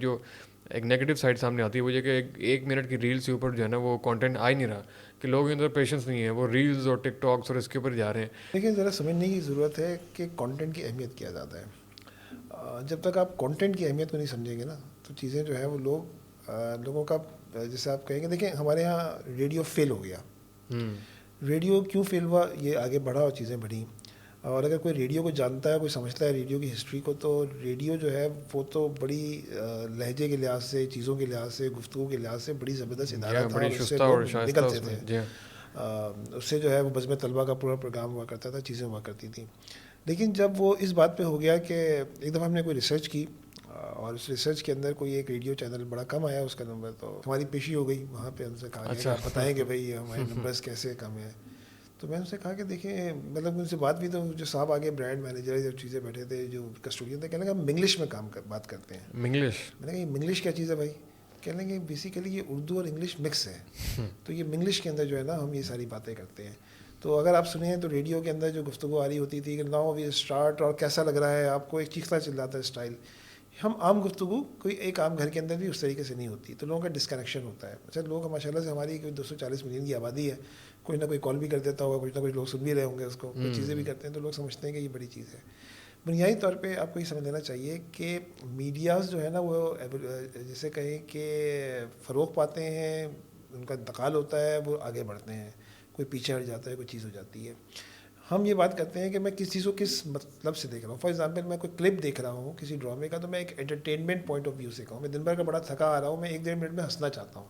ایک نیگیٹو سائڈ سامنے آتی ہے, وہ یہ کہ 1 منٹ کی ریلس کے اوپر جو ہے نا وہ کانٹینٹ آ ہی نہیں رہا, کہ لوگوں کے اندر پیشنس نہیں ہے, وہ ریلز اور ٹک ٹاکس اور اس کے اوپر جا رہے ہیں. لیکن ذرا سمجھنے کی ضرورت ہے کہ کانٹینٹ کی اہمیت کیا زیادہ ہے. جب تک آپ کانٹینٹ کی اہمیت کو نہیں سمجھیں گے نا, تو چیزیں جو ہے وہ لوگوں کا, جیسے آپ کہیں گے, دیکھیں ہمارے یہاں ریڈیو فیل ہو گیا. ریڈیو کیوں فیل ہوا, یہ آگے بڑھا اور چیزیں بڑھیں. اور اگر کوئی ریڈیو کو جانتا ہے, کوئی سمجھتا ہے ریڈیو کی ہسٹری کو, تو ریڈیو جو ہے وہ تو بڑی لہجے کے لحاظ سے, چیزوں کے لحاظ سے, گفتگو کے لحاظ سے بڑی زبردست ادارہ تھا, اور اس سے لوگ نکلتے تھے. اس سے جو ہے وہ بزم طلبہ کا پورا پروگرام ہوا کرتا تھا, چیزیں ہوا کرتی تھیں. لیکن جب وہ اس بات پہ ہو گیا کہ ایک دفعہ ہم نے کوئی ریسرچ کی, اور اس ریسرچ کے اندر کوئی ایک ریڈیو چینل بڑا کم آیا اس کا نمبر, تو ہماری پیشی ہو گئی وہاں پہ. ہم سے کہا کہ آپ بتائیں کہ بھائی ہمارے نمبرز کیسے کم ہیں. تو میں ان سے کہا کہ دیکھیں, مطلب ان سے بات بھی, تو جو صاحب آگے برانڈ مینیجر جو چیزیں بیٹھے تھے, جو کسٹوڈین تھے, کہنے لگا ہم انگلش میں بات کرتے ہیں. انگلش؟ میں نے کہا یہ انگلش کیا چیز ہے بھائی؟ کہنے لگے بیسیکلی یہ اردو اور انگلش مکس ہے, تو یہ انگلش کے اندر جو ہے نا ہم یہ ساری باتیں کرتے ہیں. تو اگر آپ سنیں تو ریڈیو کے اندر جو گفتگو آ رہی ہوتی تھی کہ ناؤ وی اسٹارٹ, اور کیسا لگ رہا ہے آپ کو, ایک چیختا چلاتا ہے اسٹائل. ہم عام گفتگو کوئی ایک عام گھر کے اندر بھی اس طریقے سے نہیں ہوتی, تو لوگوں کا ڈسکنیکشن ہوتا ہے. اچھا, لوگ ماشاء اللہ سے ہماری کوئی 240 ملین کی آبادی ہے, کوئی نہ کوئی کال بھی کر دیتا ہوگا, کچھ نہ کچھ لوگ سن بھی رہے ہوں گے اس کو, کوئی چیزیں بھی کرتے ہیں, تو لوگ سمجھتے ہیں کہ یہ بڑی چیز ہے. بنیادی طور پہ آپ کو یہ سمجھ لینا چاہیے کہ میڈیاز جو ہے نا وہ جیسے کہیں کہ فروغ پاتے ہیں, ان کا انتقال ہوتا ہے, وہ آگے بڑھتے ہیں, کوئی پیچھے ہٹ جاتا ہے, کوئی چیز ہو جاتی ہے. ہم یہ بات کرتے ہیں کہ میں کس چیز کو کس مطلب سے دیکھ رہا ہوں. فار ایگزامپل میں کوئی کلپ دیکھ رہا ہوں کسی ڈرامے کا, تو میں ایک انٹرٹینمنٹ پوائنٹ آف ویو سے کہوں. میں دن بھر کا بڑا تھکا آ رہا ہوں, میں 1-1.5 منٹ میں ہنسنا چاہتا ہوں,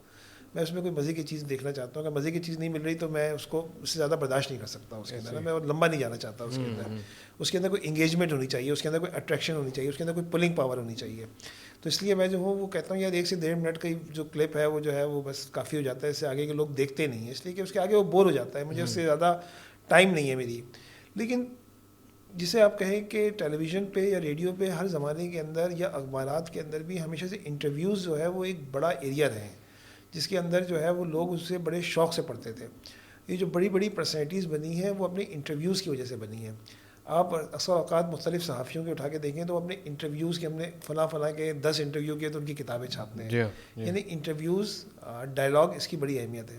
میں اس میں کوئی مزے کی چیز دیکھنا چاہتا ہوں. اگر مزے کی چیز نہیں مل رہی تو میں اس کو اس سے زیادہ برداشت نہیں کر سکتا اس کے اندر, میں لمبا نہیں جانا چاہتا اس کے اندر. اس کے اندر کوئی انگیجمنٹ ہونی چاہیے, اس کے اندر کوئی اٹریکشن ہونی چاہیے, اس کے اندر کوئی پلنگ پاور ہونی چاہیے. تو اس لیے میں جو ہوں وہ کہتا ہوں یار 1 سے 1.5 منٹ کا جو کلپ ہے وہ جو ہے وہ بس کافی ہو جاتا ہے, اس سے آگے کے لوگ دیکھتے نہیں ہیں, اس لیے کہ اس کے آگے وہ بور ہو جاتا ہے, مجھے اس سے زیادہ ٹائم نہیں ہے میری. لیکن جسے آپ کہیں کہ ٹیلی ویژن پہ یا ریڈیو پہ ہر زمانے کے اندر یا اخبارات کے اندر بھی ہمیشہ سے انٹرویوز جو ہے وہ ایک بڑا ایریا رہے ہیں, جس کے اندر جو ہے وہ لوگ اس سے بڑے شوق سے پڑھتے تھے. یہ جو بڑی بڑی پرسنالٹیز بنی ہیں وہ اپنے انٹرویوز کی وجہ سے بنی ہیں. آپ اکثر اوقات مختلف صحافیوں کے اٹھا کے دیکھیں تو اپنے انٹرویوز کے, ہم نے فلاں کے 10 انٹرویو کیے تو ان کی کتابیں چھاپتے ہیں. یعنی انٹرویوز, ڈائلاگ, اس کی بڑی اہمیت ہے.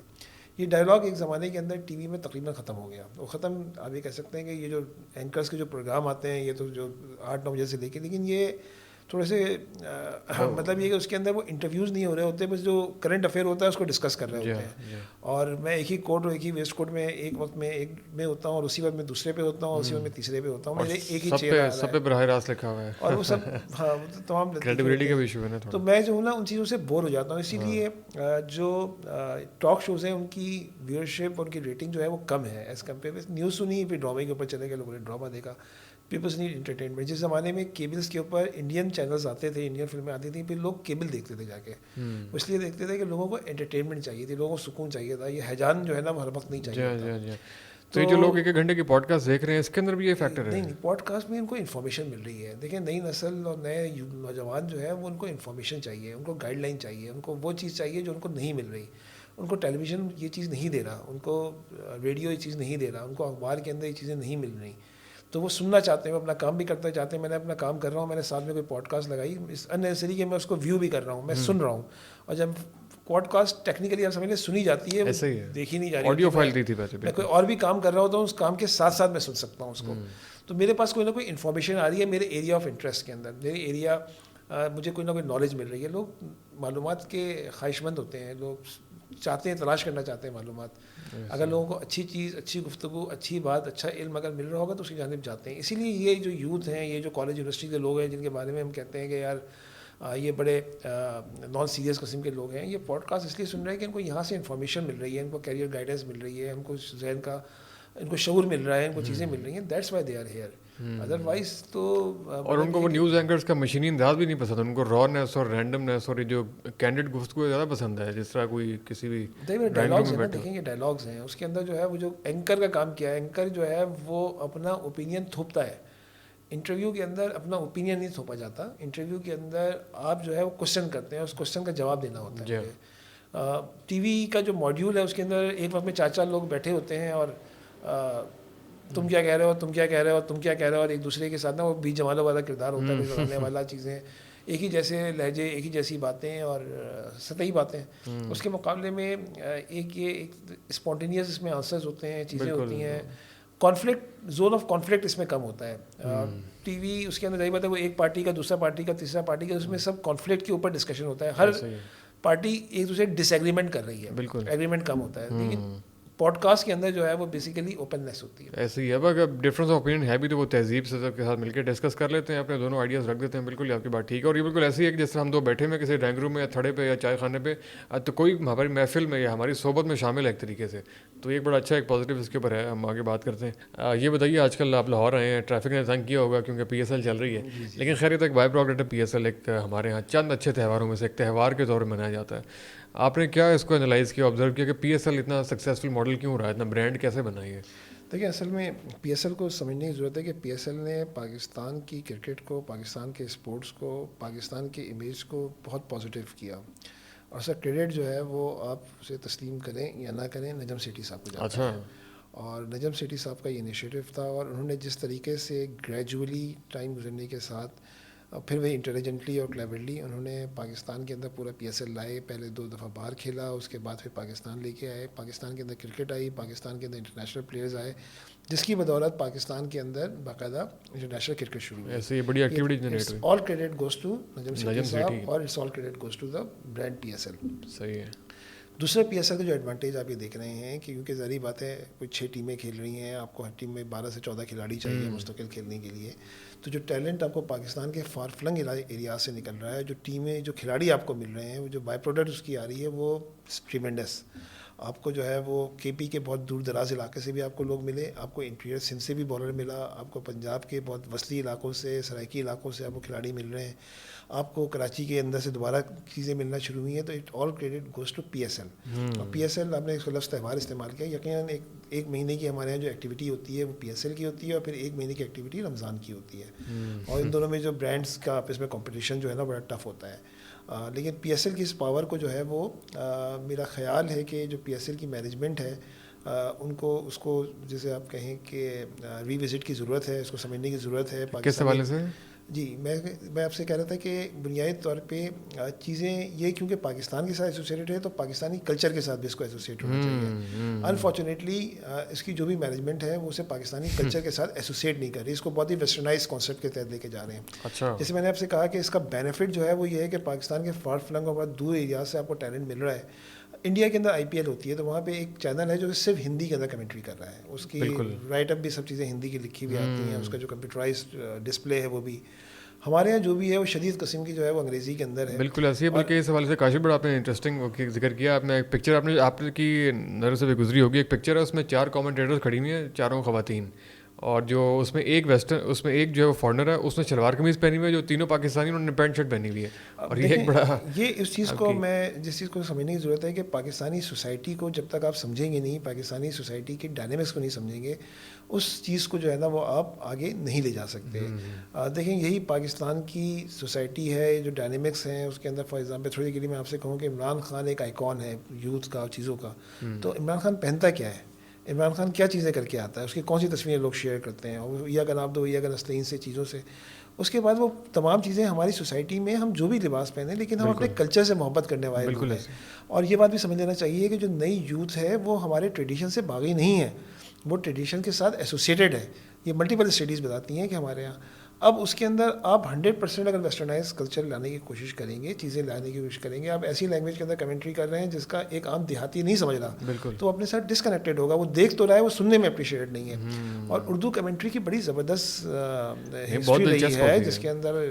یہ ڈائلاگ ایک زمانے کے اندر ٹی وی میں تقریباً ختم ہو گیا. وہ ختم, آپ یہ کہہ سکتے ہیں کہ یہ جو اینکرز کے جو پروگرام آتے ہیں یہ تو جو 8-9 بجے سے لے کے, لیکن یہ تھوڑے سے مطلب یہ کہ اس کے اندر وہ انٹرویوز نہیں ہو رہے ہوتے, بس جو کرنٹ افیئر ہوتا ہے اس کو ڈسکس کر رہے ہوتے ہیں. اور میں ایک ہی کوٹ اور ایک ہی ویسٹ کوٹ میں ایک وقت میں ایک میں ہوتا ہوں اور اسی وقت میں دوسرے پہ ہوتا ہوں اور اسی وقت میں تیسرے پہ ہوتا ہوں. میرے ایک ہی چہرہ سب پہ براہ راست لکھا ہوا ہے اور وہ سب تمام کریڈیبلٹی کا بھی ایشو ہے نا. تو میں جو ہوں نا ان چیزوں سے بور ہو جاتا ہوں. اسی لیے جو ٹاک شوز ہیں ان کی ویورشپ اور ان کی ریٹنگ جو ہے وہ کم ہے ایز کمپیئر. نیوز سنی پھر ڈرامے کے اوپر چلے گئے, لوگوں نے ڈرامہ دیکھا. Peoples need entertainment. جس زمانے میں کیبلز کے اوپر انڈین چینلز آتے تھے, انڈین فلمیں آتی تھیں, پھر لوگ کیبل دیکھتے تھے جا کے. اس لیے دیکھتے تھے کہ لوگوں کو انٹرٹینمنٹ چاہیے تھی, لوگوں کو سکون چاہیے تھا. یہ حیجان جو ہے نا وہ ہر وقت نہیں چاہیے. تو یہ جو لوگ 1 گھنٹے کی پوڈ کاسٹ دیکھ رہے ہیں اس کے اندر بھی یہ فیکٹر ہے. نہیں, پوڈ کاسٹ میں ان کو انفارمیشن مل رہی ہے. دیکھیں نئی نسل اور نئے نوجوان جو ہے وہ ان کو انفارمیشن چاہیے, ان کو گائیڈ لائن چاہیے, ان کو وہ چیز چاہیے جو ان کو نہیں مل رہی. ان کو ٹیلی ویژن یہ چیز نہیں دے رہا, ان کو ریڈیو یہ چیز نہیں دے رہا, ان کو اخبار کے اندر یہ چیزیں نہیں مل رہی. تو وہ سننا چاہتے ہیں, وہ اپنا کام بھی کرنا چاہتے ہیں. میں نے اپنا کام کر رہا ہوں, میں نے ساتھ میں کوئی پوڈ کاسٹ لگائی, اس انیسری کہ میں اس کو ویو بھی کر رہا ہوں, میں سن رہا ہوں. اور جب پوڈ کاسٹ ٹیکنیکلی آپ سمجھ لیں سنی جاتی ہے, دیکھی نہیں جا رہی. آڈیو فائل دی تھی ویسے. میں کوئی اور بھی کام کر رہا ہوتا ہوں, اس کام کے ساتھ ساتھ میں سن سکتا ہوں اس کو. تو میرے پاس کوئی نہ کوئی انفارمیشن آ رہی ہے میرے ایریا آف انٹرسٹ کے اندر, میرے ایریا, مجھے کوئی نہ کوئی نالج مل رہی ہے. لوگ معلومات کے خواہش مند ہوتے ہیں, لوگ چاہتے ہیں, تلاش کرنا چاہتے ہیں معلومات. اگر لوگوں کو اچھی چیز, اچھی گفتگو, اچھی بات, اچھا علم اگر مل رہا ہوگا تو اس کی جانب جاتے ہیں. اسی لیے یہ جو یوتھ ہیں, یہ جو کالج یونیورسٹی کے لوگ ہیں جن کے بارے میں ہم کہتے ہیں کہ یار یہ بڑے نان سیریس قسم کے لوگ ہیں, یہ پوڈ کاسٹ اس لیے سن رہے ہیں کہ ان کو یہاں سے انفارمیشن مل رہی ہے, ان کو کیریئر گائیڈنس مل رہی ہے, ان کو ذہن کا, ان کو شعور مل رہا ہے, ان کو چیزیں مل رہی ہیں. That's why they are here. Otherwise تو اور ان کو وہ نیوز اینکرز کا مشینی انداز بھی نہیں پسند, ان کو رانیس اور رینڈمنیس اور یہ جو کینڈیڈ گفتگو زیادہ پسند ہے, جس طرح کوئی کسی بھی ڈائلاگز ہیں. دیکھیں یہ ڈائلاگز ہیں, اس کے اندر جو ہے وہ جو اینکر کا کام کیا ہے, اینکر جو ہے وہ اپنا اوپینین تھوپتا ہے. انٹرویو کے اندر اپنا اوپینین نہیں تھوپا جاتا. انٹرویو کے اندر آپ جو ہے وہ کوشچن کرتے ہیں, اس کوشچن کا جواب دینا ہوتا ہے. ٹی وی کا جو ماڈیول ہے اس کے اندر ایک وقت میں 4 لوگ بیٹھے ہوتے ہیں اور تم کیا کہہ رہے ہو, تم کیا کہہ رہے ہو, تم کیا کہہ رہے ہو, اور ایک دوسرے کے ساتھ نا وہ بیچ جمالوں والا کردار ہوتا ہے, زمانے والا چیزیں, ایک ہی جیسے لہجے, ایک ہی جیسی باتیں اور سطحی باتیں. اس کے مقابلے میں ایک اسپونٹینیس اس میں آنسرز ہوتے ہیں, چیزیں ہوتی ہیں. کانفلکٹ, زون آف کانفلکٹ اس میں کم ہوتا ہے. ٹی وی اس کے اندر ظاہر بات ہے وہ ایک پارٹی کا, دوسرا پارٹی کا, تیسرا پارٹی کا, اس میں سب کانفلکٹ کے اوپر ڈسکشن ہوتا ہے. ہر پارٹی ایک دوسرے ڈس ایگریمنٹ کر رہی ہے, ایگریمنٹ کم ہوتا ہے. لیکن پوڈ کاسٹ کے اندر جو ہے وہ بیسیکلی اوپننیس ہوتی ہے. ایسے ہی ہے, اگر ڈفرینس آف اوپینین ہے بھی تو وہ تہذیب سے سب کے ساتھ مل کے ڈسکس کر لیتے ہیں, اپنے دونوں آئیڈیاز رکھ دیتے ہیں. بالکل آپ کی بات ٹھیک ہے. اور یہ بالکل ایسی ہے کہ جس طرح ہم دو بیٹھے میں کسی ڈرائنگ روم میں یا تھڑے پہ یا چائے خانے پہ, تو کوئی ہماری محفل میں یا ہماری صحبت میں شامل ہے ایک طریقے سے, تو ایک بڑا اچھا ایک پازیٹیو اس کے اوپر ہے. ہم آگے بات کرتے ہیں. یہ بتائیے آج کل آپ لاہور آئے ہیں, ٹریفک نے تنگ کیا ہوگا کیونکہ پی ایس ایل چل رہی ہے, لیکن خیر یہ تو ایک بائی پروڈکٹ ہے. پی ایس ایل ایک ہمارے یہاں چند اچھے تہواروں میں سے ایک تہوار کے طور پہ منایا جاتا ہے. آپ نے کیا اس کو انالائز کیا, آبزرو کیا کہ پی ایس ایل اتنا سکسیزفل ماڈل کیوں رہا ہے, اتنا برانڈ کیسے بنائی ہے؟ دیکھیں اصل میں پی ایس ایل کو سمجھنے کی ضرورت ہے کہ پی ایس ایل نے پاکستان کی کرکٹ کو, پاکستان کے اسپورٹس کو, پاکستان کے امیج کو بہت پازیٹیو کیا. اور سر کریڈٹ جو ہے وہ آپ اسے تسلیم کریں یا نہ کریں, نجم سیٹھی صاحب کو جاتا ہے. اور نجم سیٹھی صاحب کا یہ انیشیٹو تھا, اور انہوں نے جس طریقے سے گریجولی ٹائم گزرنے کے ساتھ پھر وہی انٹیلیجنٹلی اور کلیورلی انہوں نے پاکستان کے اندر پورا پی ایس ایل لائے. پہلے 2 دفعہ باہر کھیلا, اس کے بعد پھر پاکستان لے کے آئے, پاکستان کے اندر کرکٹ آئی, پاکستان کے اندر انٹرنیشنل پلیئرز آئے, جس کی بدولت پاکستان کے اندر باقاعدہ انٹرنیشنل کرکٹ شروع ہوئی. ایسے بڑی ایکٹیویٹی جنریٹ ہوئی. All credit goes to Najam Sethi sahab, اور it's all credit goes to the brand P S L. صحیح ہے. دوسرے پی ایس ایل کا جو ایڈوانٹیج آپ یہ دیکھ رہے ہیں کہ کیونکہ ظاہری بات ہے کوئی 6 ٹیمیں کھیل رہی ہیں, آپ کو ہر ٹیم میں 12 سے 14 کھلاڑی چاہیے مستقل کھیلنے کے لیے. تو جو ٹیلنٹ آپ کو پاکستان کے فار فلنگ ایریا سے نکل رہا ہے, جو ٹیمیں, جو کھلاڑی آپ کو مل رہے ہیں, وہ جو بائی پروڈکٹ اس کی آ رہی ہے وہ ٹریمنڈس. آپ کو جو ہے وہ کے پی کے بہت دور دراز علاقے سے بھی آپ کو لوگ ملے, آپ کو انٹیریئر سندھ سے بھی بالر ملا, آپ کو پنجاب کے بہت وسطی علاقوں سے, سرائکی علاقوں سے آپ کو کھلاڑی مل رہے ہیں, آپ کو کراچی کے اندر سے دوبارہ چیزیں ملنا شروع ہوئی ہیں. تو it all credit goes to P S L. اور پی ایس ایل آپ نے اس کو لفظ تہوار استعمال کیا, یقیناً ایک مہینے کی ہمارے یہاں جو ایکٹیویٹی ہوتی ہے وہ پی ایس ایل کی ہوتی ہے, اور پھر ایک مہینے کی ایکٹیویٹی رمضان کی ہوتی ہے. اور ان دونوں میں جو برانڈس کا آپس میں کمپٹیشن جو ہے نا بڑا ٹف ہوتا ہے. لیکن پی ایس ایل کی اس پاور کو جو ہے وہ میرا خیال ہے کہ جو پی ایس ایل کی مینجمنٹ ہے ان کو اس کو جیسے آپ کہیں کہ ری وزٹ کی ضرورت ہے, اس کو سمجھنے کی ضرورت ہے. کس حوالے سے؟ جی میں آپ سے کہہ رہا تھا کہ بنیادی طور پہ چیزیں یہ کیونکہ پاکستان کے ساتھ ایسوسیٹڈ ہے تو پاکستانی کلچر کے ساتھ بھی اس کو ایسوسیٹ ہونا چاہیے. انفارچونیٹلی اس کی جو بھی مینجمنٹ ہے وہ اسے پاکستانی کلچر کے ساتھ ایسوسیٹ نہیں کر رہی, اس کو بہت ہی ویسٹرنائز کانسیپٹ کے تحت لے کے جا رہے ہیں. اچھا, جیسے میں نے آپ سے کہا کہ اس کا بینیفٹ جو ہے وہ یہ ہے کہ پاکستان کے فار فلنگ اور بہت دور ایریاز سے آپ کو ٹیلنٹ مل رہا ہے. انڈیا کے اندر آئی پی ایل ہوتی ہے تو وہاں پہ ایک چینل ہے جو صرف ہندی کے اندر کمنٹری کر رہا ہے, اس کی رائٹ اپ بھی سب چیزیں ہندی کی لکھی ہوئی آتی ہیں, اس کا جو کمپیوٹرائزڈ ڈسپلے ہے وہ بھی. ہمارے یہاں جو بھی ہے وہ شدید قسم کی جو ہے وہ انگریزی کے اندر ہے. بالکل ایسی ہے. بلکہ اس حوالے سے کاشف بڑا آپ نے انٹرسٹنگ ذکر کیا. آپ نے ایک پکچر آپ کی نظر سے بھی گزری ہوگی, ایک پکچر ہے اس میں 4 کامنٹیٹرز کھڑی ہوئی ہیں, چاروں خواتین, اور جو اس میں ایک جو ہے وہ فارنر ہے, اس نے شلوار قمیض پہنی ہوئی ہے, جو تینوں پاکستانی انہوں نے پینٹ شرٹ پہنی ہوئی ہے. اور یہ ایک بڑا یہ اس چیز کو میں جس چیز کو سمجھنے کی ضرورت ہے کہ پاکستانی سوسائٹی کو جب تک آپ سمجھیں گے نہیں, پاکستانی سوسائٹی کے ڈائنامکس کو نہیں سمجھیں گے, اس چیز کو جو ہے نا وہ آپ آگے نہیں لے جا سکتے. دیکھیں یہی پاکستان کی سوسائٹی ہے, جو ڈائنامکس ہیں اس کے اندر. فار ایگزامپل تھوڑی کے لیے میں آپ سے کہوں کہ عمران خان ایک آئیکن ہے یوتھ کا, چیزوں کا. تو عمران خان پہنتا کیا ہے, عمران خان کیا چیزیں کر کے آتا ہے, اس کی کون سی تصویریں لوگ شیئر کرتے ہیں, اور یا اگر آپ دو یا اگر نسلین سے چیزوں سے. اس کے بعد وہ تمام چیزیں ہماری سوسائٹی میں ہم جو بھی لباس پہنے لیکن ہم اپنے کلچر سے محبت کرنے والے لوگ ہیں. اور یہ بات بھی سمجھ لینا چاہیے کہ جو نئی یوتھ ہے وہ ہمارے ٹریڈیشن سے باغی نہیں ہے, وہ ٹریڈیشن کے ساتھ ایسوسیٹڈ ہے. یہ ملٹیپل اسٹڈیز بتاتی ہیں کہ ہمارے یہاں اب اس کے اندر آپ 100% اگر ویسٹرنائز کلچر لانے کی کوشش کریں گے, چیزیں لانے کی کوشش کریں گے, آپ ایسی لینگویج کے اندر کمنٹری کر رہے ہیں جس کا ایک عام دیہاتی نہیں سمجھ رہا, تو اپنے ساتھ ڈسکنیکٹڈ ہوگا. وہ دیکھ تو رہا ہے, وہ سننے میں اپریشیٹ نہیں ہے. اور اردو کمنٹری کی بڑی زبردست ہسٹری رہی ہے جس کے اندر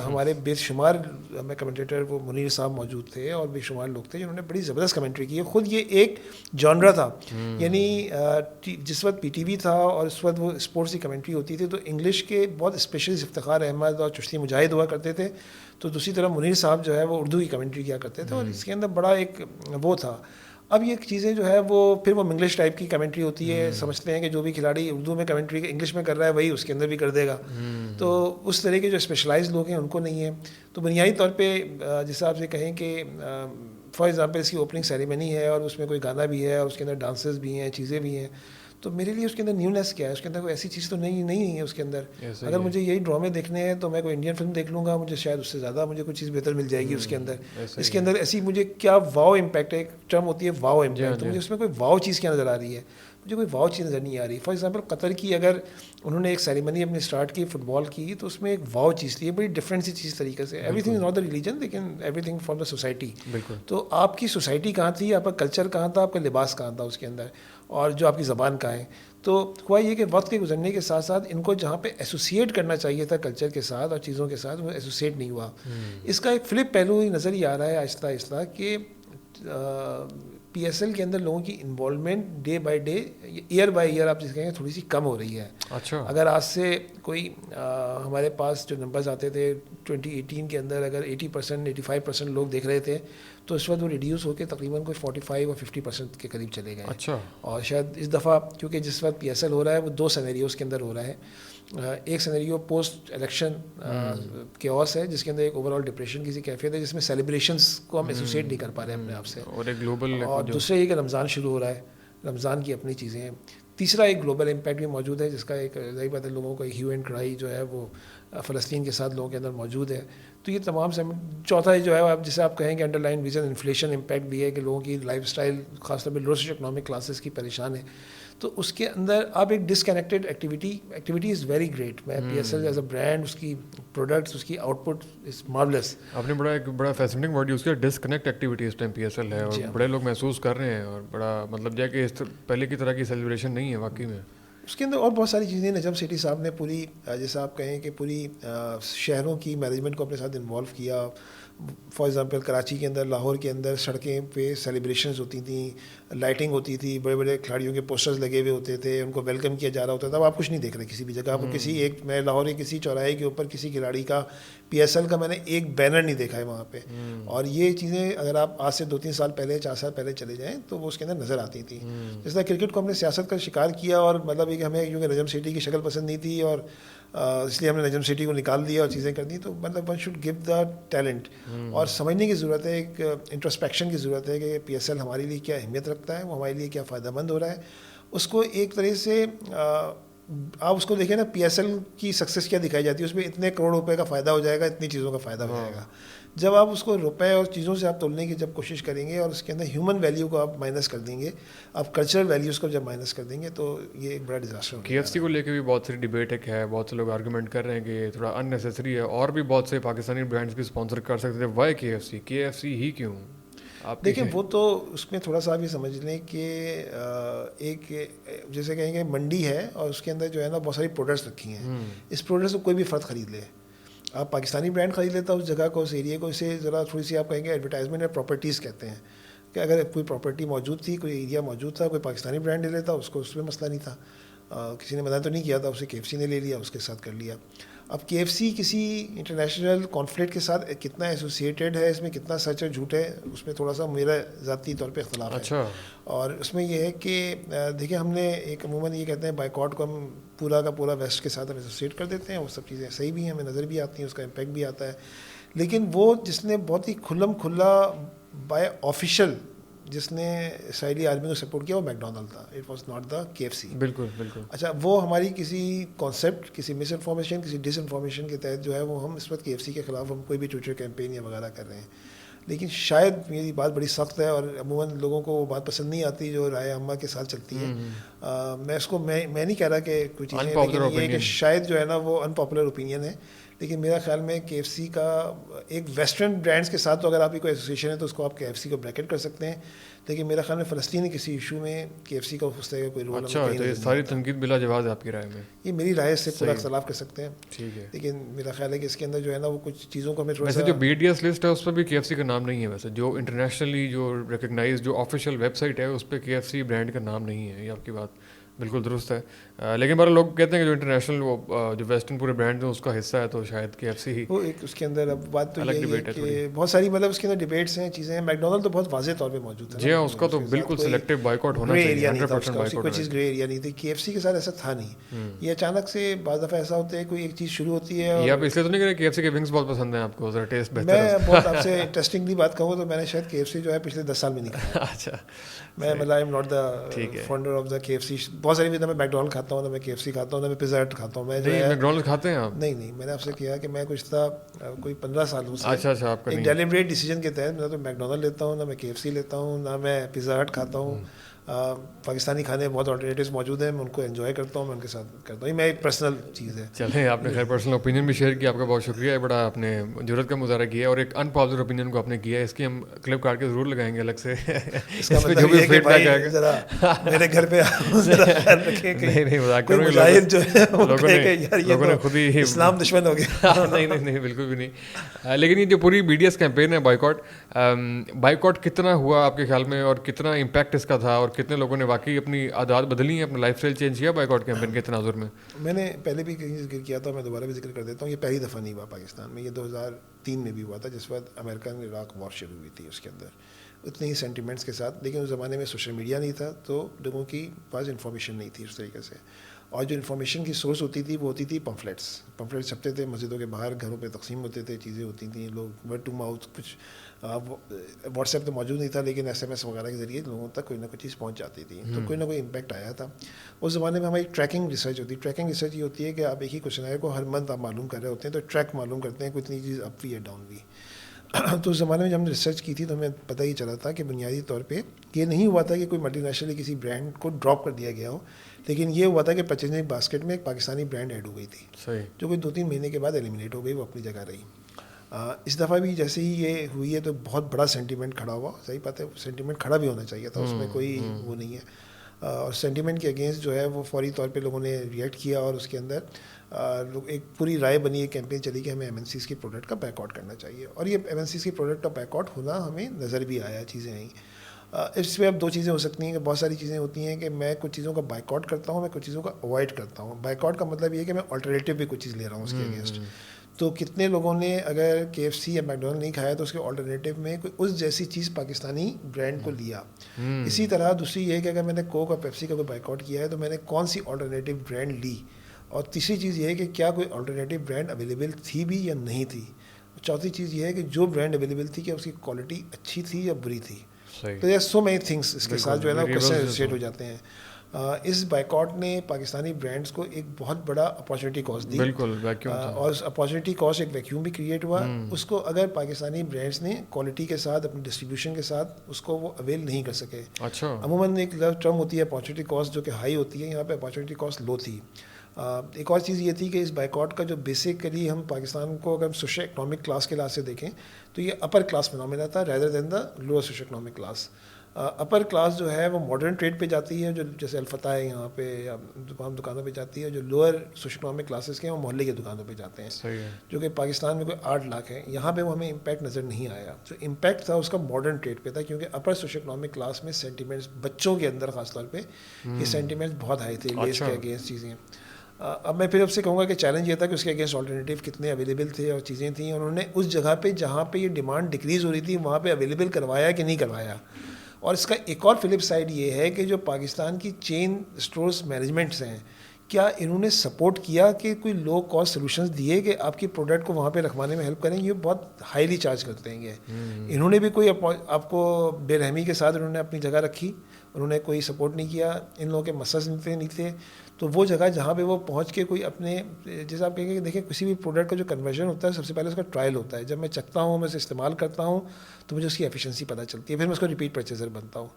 ہمارے بے شمار میں کمنٹیٹر وہ منیر صاحب موجود تھے اور بے شمار لوگ تھے جنہوں نے بڑی زبردست کمنٹری کی ہے. خود یہ ایک جانرا تھا, یعنی جس وقت پی ٹی وی تھا اور اس وقت وہ اسپورٹس کی کمنٹری ہوتی تھی تو انگلش کے بہت اسپیشلسٹ افتخار احمد اور چشتی مجاہد ہوا کرتے تھے, تو دوسری طرف منیر صاحب جو ہے وہ اردو کی کمنٹری کیا کرتے تھے, اور اس کے اندر بڑا ایک وہ تھا. اب یہ چیزیں جو ہے وہ پھر وہ انگلش ٹائپ کی کمنٹری ہوتی ہے, سمجھتے ہیں کہ جو بھی کھلاڑی اردو میں کمنٹری انگلش میں کر رہا ہے وہی اس کے اندر بھی کر دے گا. تو اس طرح کے جو اسپیشلائز لوگ ہیں ان کو نہیں ہے. تو بنیادی طور پہ جس آپ سے کہیں کہ فار ایگزامپل اس کی اوپننگ سیریمنی ہے اور اس میں کوئی گانا بھی ہے اور اس کے اندر ڈانسز بھی ہیں, چیزیں بھی ہیں, تو میرے لیے اس کے اندر نیونیس کیا ہے, اس کے اندر کوئی ایسی چیز تو نہیں ہے اس کے اندر. اگر مجھے یہی ڈرامے دیکھنے ہیں تو میں کوئی انڈین فلم دیکھ لوں گا, مجھے شاید اس سے زیادہ مجھے کوئی چیز بہتر مل جائے گی اس کے اندر. اس کے اندر ایسی مجھے کیا واو امپیکٹ ہے, ایک ٹرم ہوتی ہے واو امپیکٹ, تو مجھے اس میں کوئی واو چیز کیا نظر آ رہی ہے, مجھے کوئی واو چیز نظر نہیں آ رہی. فار ایگزامپل قطر کی اگر انہوں نے ایک سیریمنی اپنی اسٹارٹ کی فٹ بال کی تو اس میں ایک واو چیز تھی, بڑی ڈفرینٹ سی چیز طریقے سے. Everything is not the religion لیکن everything for the society. تو آپ کی سوسائٹی کہاں تھی, آپ کا کلچر کہاں تھا, آپ کا لباس کہاں تھا اس کے اندر, اور جو آپ کی زبان کہاں ہے. تو ہوا یہ کہ وقت کے گزرنے کے ساتھ ساتھ ان کو جہاں پہ ایسوسیٹ کرنا چاہیے تھا کلچر کے ساتھ اور چیزوں کے ساتھ, وہ ایسوسیٹ نہیں ہوا. اس کا ایک فلپ پہلو ہی نظر ہی آ رہا ہے آہستہ آہستہ کہ پی ایس ایل کے اندر لوگوں کی involvement day by day, year by year آپ جس کہیں گے تھوڑی سی کم ہو رہی ہے. اچھا, اگر آج سے کوئی ہمارے پاس جو نمبرز آتے تھے 2018 کے اندر اگر 80% 85% لوگ دیکھ رہے تھے تو اس وقت وہ ریڈیوس ہو کے تقریباً کوئی 45 اور 50% کے قریب چلے گئے. اچھا, اور شاید اس دفعہ کیونکہ جس وقت پی ایس ایل ہو رہا ہے وہ 2 سینیریوز کے اندر ہو رہا ہے. ایک سینیریو پوسٹ الیکشن کیوس ہے جس کے اندر ایک اوور آل ڈپریشن کی سی کیفیت ہے جس میں سیلیبریشنس کو ہم ایسوسیٹ نہیں کر پا رہے ہیں اپنے آپ سے, اور ایک گلوبل, اور دوسرے یہ کہ رمضان شروع ہو رہا ہے, رمضان کی اپنی چیزیں ہیں. تیسرا ایک گلوبل امپیکٹ بھی موجود ہے جس کا ایک ظاہر بات ہے لوگوں کا ہیو اینڈ کرائی جو ہے وہ فلسطین کے ساتھ لوگوں کے اندر موجود ہے. تو یہ تمام سے چوتھا جو ہے آپ جسے آپ کہیں کہ under line vision inflation impact بھی ہے کہ لوگوں کی لائف اسٹائل خاص طور پہ لوور سوشل اکنامک کلاسز کی پریشان ہے. تو اس کے اندر آپ ایک disconnected activity is very great. میں P S L as a brand, اس کی پروڈکٹس, اس کی آؤٹ پٹ از مارولس. آپ نے ایک بڑا فیسنیٹنگ ورڈ یوز کیا, ڈسکنیکٹ ایکٹیویٹی اس ٹائم پی ایس ایل ہے, اور بڑے لوگ محسوس کر رہے ہیں, اور بڑا مطلب جو ہے کہ پہلے کی طرح کی سیلیبریشن نہیں ہے واقعی میں. اس کے اندر اور بہت ساری چیزیں نجم سیٹھی صاحب نے پوری جیسا آپ کہیں کہ پوری شہروں کی مینجمنٹ کو اپنے ساتھ انوالو کیا. فار ایگزامپل کراچی کے اندر، لاہور کے اندر سڑکیں پہ سیلیبریشنز ہوتی تھیں، لائٹنگ ہوتی تھی، بڑے بڑے کھلاڑیوں کے پوسٹرز لگے ہوئے ہوتے تھے، ان کو ویلکم کیا جا رہا ہوتا تھا. اب آپ کچھ نہیں دیکھ رہے کسی بھی جگہ. آپ کسی ایک، میں لاہور کے کسی چوراہے کے اوپر کسی کھلاڑی کا PSL کا میں نے ایک بینر نہیں دیکھا ہے وہاں پہ. اور یہ چیزیں اگر آپ آج سے 2-3 سال پہلے، 4 سال پہلے چلے جائیں تو وہ اس کے اندر نظر آتی تھیں. جس طرح کرکٹ کو ہم نے سیاست کا شکار کیا، اور مطلب یہ کہ ہمیں کیونکہ نجم سیٹھی کی شکل پسند نہیں تھی اور اس لیے ہم نے نجم سیٹھی کو نکال دیا اور چیزیں کر دی. تو مطلب one should give the talent, اور سمجھنے کی ضرورت ہے، ایک انٹرسپیکشن کی ضرورت ہے کہ PSL ہمارے لیے کیا اہمیت رکھتا ہے، وہ ہمارے لیے کیا فائدہ مند ہو رہا ہے. اس کو ایک طرح سے آپ اس کو دیکھیں نا، PSL کی سکسیس کیا دکھائی جاتی ہے، اس میں اتنے کروڑ روپے کا فائدہ ہو جائے گا، اتنی چیزوں کا فائدہ ہو جائے گا. جب آپ اس کو روپے اور چیزوں سے آپ تولنے کی جب کوشش کریں گے، اور اس کے اندر ہیومن ویلیو کو آپ مائنس کر دیں گے، آپ کلچرل ویلیوز کو جب مائنس کر دیں گے، تو یہ ایک بڑا ڈیزاسٹر ہوگا. KFC کو لے کے بھی بہت ساری ڈیبیٹ ہے، بہت سے لوگ آرگومنٹ کر رہے ہیں کہ یہ تھوڑا ان نیسیسری ہے، اور بھی بہت سے پاکستانی برانڈس بھی اسپانسر کر سکتے تھے. وائی KFC ہی کیوں؟ آپ دیکھیں وہ تو اس میں تھوڑا سا بھی سمجھ لیں کہ ایک جیسے کہیں گے منڈی ہے، اور اس کے اندر جو ہے نا بہت ساری پروڈکٹس رکھی ہیں. اس پروڈکٹس کو کوئی بھی فرد خرید لے، آپ پاکستانی برانڈ خرید لیتا اس جگہ کو، اس ایریے کو. اسے ذرا تھوڑی سی آپ کہیں گے ایڈورٹائزمنٹ یا پراپرٹیز کہتے ہیں، کہ اگر کوئی پراپرٹی موجود تھی، کوئی ایریا موجود تھا، کوئی پاکستانی برانڈ لے لیتا، اس کو اس میں مسئلہ نہیں تھا. کسی نے منع تو نہیں کیا تھا، اسے KFC نے لے لیا، اس کے ساتھ کر لیا. اب KFC کسی انٹرنیشنل کانفلکٹ کے ساتھ کتنا ایسوسیٹیڈ ہے، اس میں کتنا سچ اور جھوٹ ہے، اس میں تھوڑا سا میرا ذاتی طور پہ اختلاف ہے. اچھا. اور اس میں یہ ہے کہ دیکھیں ہم نے ایک عموماً یہ کہتے ہیں بائیکاٹ کو ہم پورا کا پورا ویسٹ کے ساتھ ہم ایسوسیٹ کر دیتے ہیں. وہ سب چیزیں صحیح بھی ہیں، ہمیں نظر بھی آتی ہیں، اس کا امپیکٹ بھی آتا ہے. لیکن وہ جس نے بہت ہی کھلم کھلا بائی آفیشیل جس نے اسرائیلی آرمی کو سپورٹ کیا، وہ میکڈونلڈ تھا. It was not the KFC. بالکل بالکل. اچھا، وہ ہماری کسی کانسیپٹ، کسی مس انفارمیشن، کسی ڈس انفارمیشن کے تحت جو ہے وہ ہم اس وقت KFC کے خلاف ہم کوئی بھی ٹویٹر کیمپین یا وغیرہ کر رہے ہیں. لیکن شاید میری بات بڑی سخت ہے، اور عموماً لوگوں کو وہ بات پسند نہیں آتی جو رائے عامہ کے ساتھ چلتی ہے. میں اس کو میں نہیں کہہ رہا کہ کوئی چیزیں، لیکن یہ کہ شاید جو ہے نا وہ ان پاپولر اوپینین ہے. لیکن میرا خیال میں KFC کا ایک ویسٹرن برانڈس کے ساتھ تو اگر آپ کی کوئی ایسوسیشن ہے تو اس کو آپ KFC کو بریکٹ کر سکتے ہیں. لیکن میرا خیال میں فلسطین کسی ایشو میں KFC کا اس طرح کا کوئی رول. اچھا، تو یہ ساری تنقید بلا جواز ہے آپ کی رائے میں؟ یہ میری رائے سے پورا اختلاف کر سکتے ہیں. ٹھیک ہے. لیکن میرا خیال ہے کہ اس کے اندر جو ہے نا وہ کچھ چیزوں کو ہمیں تھوڑا سا، ویسے جو BDS لسٹ ہے اس پہ بھی KFC کا نام نہیں ہے. ویسے جو انٹرنیشنلی جو ریکگنائز جو آفیشیل ویب سائٹ ہے اس پہ KFC برانڈ کا نام نہیں ہے. یہ آپ کی بات بالکل درست ہے. لیکن بارے لوگ کہتے ہیں کہ جو انٹرنیشنل وہ جو ویسٹرن پورے برانڈ ہیں اس کا حصہ ہے، تو شاید KFC ہی. وہ ایک اس کے اندر اب بات تو یہ ہے کہ بہت ساری مطلب اس کے اندر ڈیبیٹس ہیں، چیزیں ہیں. میکڈونلڈ تو بہت واضح طور پہ موجود ہے. جی ہاں، اس کا تو بالکل سلیکٹیو بائیکاٹ ہونا چاہیے، 100% بائیکاٹ. کوئی چیز گرے ایریا نہیں تھی. KFC کے ساتھ ایسا تھا نہیں. یہ اچانک سے بعض دفعہ ایسا ہوتا ہے کوئی ایک چیز شروع ہوتی ہے. یہ آپ اس لیے تو نہیں کہہ رہے KFC کے ونگس بہت پسند ہیں آپ کو، ذرا ٹیسٹ بہتر ہے؟ میں بہت آپ سے انٹرسٹنگلی بات کہوں تو میں نے شاید KFC جو ہے پچھلے 10 سال میں نہیں کھایا. اچھا. میں مطلب I am not the founder of the KFC. بہت ساری میں میکڈونلڈ کھاتا ہوں، میں KFC کھاتا ہوں، میں پیزا ہٹ کھاتا ہوں. میں جو ہے میکڈونلڈ کھاتے ہیں آپ؟ نہیں، میں نے آپ سے کیا کہ میں کچھ تھا کوئی 15 سالوں سے اچھا آپ کا ایک ڈیلیبریٹ ڈیسیجن کے تحت نہ تو میکڈونلڈ لیتا ہوں، نہ میں KFC لیتا ہوں، نہ میں پیزا ہٹ کھاتا ہوں. پاکستانی کھانے بہت آلٹرنیٹیوز موجود ہیں، میں ان کو انجوائے کرتا ہوں، میں ان کے ساتھ کرتا ہوں. یہ میری پرسنل چیز ہے. چلیں، آپ نے خیر پرسنل اوپینین بھی شیئر کیا، آپ کا بہت شکریہ. بڑا آپ نے جرات کا مظاہرہ کیا اور ایک ان پاپولر اوپینین کو آپ نے کیا. اس کی ہم کلپ کاٹ کے ضرور لگائیں گے الگ سے. اس کا مطلب یہ کہ بھائی ذرا میرے گھر پہ خیال رکھیں کہ نہیں مذاق کروں، مجاہد جو ہے لوگوں نے خود ہی اسلام دشمن ہو گیا. نہیں بالکل بھی نہیں. لیکن یہ جو پوری BDS کیمپین ہے بائیکاٹ کتنا ہوا آپ کے خیال میں، اور کتنا امپیکٹ اس کا تھا، اور کتنے لوگوں نے واقعی اپنی عادات بدلی ہیں، اپنا لائف اسٹائل چینج کیا بائیکاٹ کیمپین کے تناظر میں؟ میں نے پہلے بھی کہیں ذکر کیا تھا، میں دوبارہ بھی ذکر کر دیتا ہوں. یہ پہلی دفعہ نہیں ہوا پاکستان میں. یہ 2003 میں بھی ہوا تھا، جس وقت امریکن عراق وار شروع ہوئی تھی. اس کے اندر اتنے ہی سینٹیمنٹس کے ساتھ، لیکن اس زمانے میں سوشل میڈیا نہیں تھا، تو لوگوں کی پاس انفارمیشن نہیں تھی اس طریقے سے. اور جو انفارمیشن کی سورس ہوتی تھی وہ ہوتی تھی پمفلیٹس چھپتے تھے مسجدوں کے باہر، گھروں پہ تقسیم ہوتے تھے، چیزیں ہوتی تھیں. لوگ ورڈ ٹو ماؤتھ، کچھ واٹس ایپ تو موجود نہیں تھا، لیکن SMS وغیرہ کے ذریعے لوگوں تک کوئی نہ کوئی چیز پہنچ جاتی تھی. تو کوئی نہ کوئی امپیکٹ آیا تھا. اس زمانے میں ہماری ٹریکنگ ریسرچ ہوتی ہے. ٹریکنگ ریسرچ یہ ہوتی ہے کہ آپ ایک ہی کوشچن کو ہر منتھ آپ معلوم کر رہے ہوتے ہیں، تو ٹریک معلوم کرتے ہیں کوئی اتنی چیز اپ بھی یا ڈاؤن بھی. تو اس زمانے میں جب ہم نے ریسرچ کی تھی تو ہمیں پتہ ہی چلا تھا کہ بنیادی طور پہ یہ نہیں ہوا تھا کہ کوئی ملٹی نیشنل کسی برانڈ کو ڈراپ کر دیا گیا ہو، لیکن یہ ہوا تھا کہ پرچیزنگ باسکٹ میں ایک پاکستانی برانڈ ایڈ ہو گئی تھی، جو کوئی 2-3 مہینے کے بعد ایلیمنیٹ ہو گئی، وہ اپنی جگہ رہی. اس دفعہ بھی جیسے ہی یہ ہوئی ہے تو بہت بڑا سینٹیمنٹ کھڑا ہوا. صحیح بات ہے، سینٹیمنٹ کھڑا بھی ہونا چاہیے تھا، اس میں کوئی وہ نہیں ہے. اور سینٹیمنٹ کے اگینسٹ جو ہے وہ فوری طور پہ لوگوں نے ریئیکٹ کیا اور اس کے اندر لوگ ایک پوری رائے بنی, ایک کیمپین چلی کہ ہمیں ایم این سیز کی پروڈکٹ کا بیک آؤٹ کرنا چاہیے, اور یہ ایم این سیز کی پروڈکٹ کا بیک آؤٹ ہونا ہمیں نظر بھی آیا, چیزیں آئیں. اس میں اب دو چیزیں ہو سکتی ہیں کہ بہت ساری چیزیں ہوتی ہیں کہ میں کچھ چیزوں کا بائک آؤٹ کرتا ہوں, میں کچھ چیزوں کا اوائڈ کرتا ہوں. بائک آؤٹ کا مطلب یہ ہے کہ میں آلٹرنیٹیو بھی کچھ چیز لے رہا ہوں اس کے اگینسٹ. تو کتنے لوگوں نے اگر کے ایف سی یا میکڈونلڈ نہیں کھایا تو اس کے آلٹرنیٹیو میں کوئی اس جیسی چیز پاکستانی برانڈ کو لیا. اسی طرح دوسری یہ ہے کہ اگر میں نے کوک اور پیپسی کا کوئی بائک آؤٹ کیا ہے تو میں نے کون سی آلٹرنیٹیو برانڈ لی. اور تیسری چیز یہ ہے کہ کیا کوئی آلٹرنیٹیو برانڈ اویلیبل تھی بھی یا نہیں تھی. چوتھی چیز یہ ہے کہ جو برانڈ اویلیبل تھی کہ اس کی کوالٹی اچھی تھی یا بری تھی. تو یہ سو مینی تھنگس اس کے ساتھ جو ہے نا کوشچن ایسوسیٹ ہو جاتے ہیں. اس بائک آؤٹ نے پاکستانی برانڈس کو ایک بہت بڑا اپارچونیٹی کاسٹ دی, اور اپارچونیٹی کاسٹ ایک ویکیوم بھی کریٹ ہوا. اس کو اگر پاکستانی برانڈس نے کوالٹی کے ساتھ اپنی ڈسٹریبیوشن کے ساتھ اس کو وہ اویل نہیں کر سکے. عموماً ایک ٹرم ہوتی ہے اپارچونیٹی کاسٹ جو کہ ہائی ہوتی ہے, یہاں پہ اپارچونیٹی کاسٹ لو تھی. ایک اور چیز یہ تھی کہ اس بائک آؤٹ کا جو بیسیکلی ہم پاکستان کو اگر سوشل اکنامک کلاس کے لحاظ سے دیکھیں تو یہ اپر کلاس فنومینا تھا rather than the lower social economic class. Upper class جو ہے وہ ماڈرن ٹریڈ پہ جاتی ہے, جو جیسے الفتح ہے یہاں پہ, یا دکانوں پہ جاتی ہے. جو لوور سوشل اکنامک کلاسز کے ہیں وہ محلے کی دکانوں پہ جاتے ہیں, جو کہ پاکستان میں کوئی 8 لاکھ ہے. یہاں پہ وہ ہمیں امپیکٹ نظر نہیں آیا. جو امپیکٹ تھا اس کا ماڈرن ٹریڈ پہ تھا, کیونکہ اپر سوشل اکنامک کلاس میں سینٹیمنٹس بچوں کے اندر خاص طور پہ یہ سینٹیمنٹس بہت ہائی تھے لیس کے اگینسٹ چیزیں. اب میں پھر اب سے کہوں گا کہ چیلنج یہ تھا کہ اس کے اگینسٹ آلٹرنیٹیو کتنے اویلیبل تھے اور چیزیں تھیں. انہوں نے اس جگہ پہ جہاں پہ یہ ڈیمانڈ ڈکریز ہو رہی تھی وہاں پہ اویلیبل کروایا کہ نہیں کروایا. اور اس کا ایک اور فلپ سائڈ یہ ہے کہ جو پاکستان کی چین اسٹورز مینجمنٹس ہیں, کیا انہوں نے سپورٹ کیا کہ کوئی لو کاسٹ سولوشنز دیے کہ آپ کی پروڈکٹ کو وہاں پہ رکھوانے میں ہیلپ کریں. یہ بہت ہائیلی چارج کرتے ہیں یہ. انہوں نے بھی کوئی آپ کو بے رحمی کے ساتھ انہوں نے اپنی جگہ رکھی, انہوں نے کوئی سپورٹ نہیں کیا. ان لوگوں کے مسئلے نہیں تھے. تو وہ جگہ جہاں پہ وہ پہنچ کے کوئی اپنے, جیسے آپ کہیں گے کہ دیکھیں کسی بھی پروڈکٹ کا جو کنورژن ہوتا ہے سب سے پہلے اس کا ٹرائل ہوتا ہے. جب میں چکھتا ہوں, میں اسے استعمال کرتا ہوں تو مجھے اس کی ایفیشنسی پتہ چلتی ہے, پھر میں اس کو ریپیٹ پرچیزر بنتا ہوں.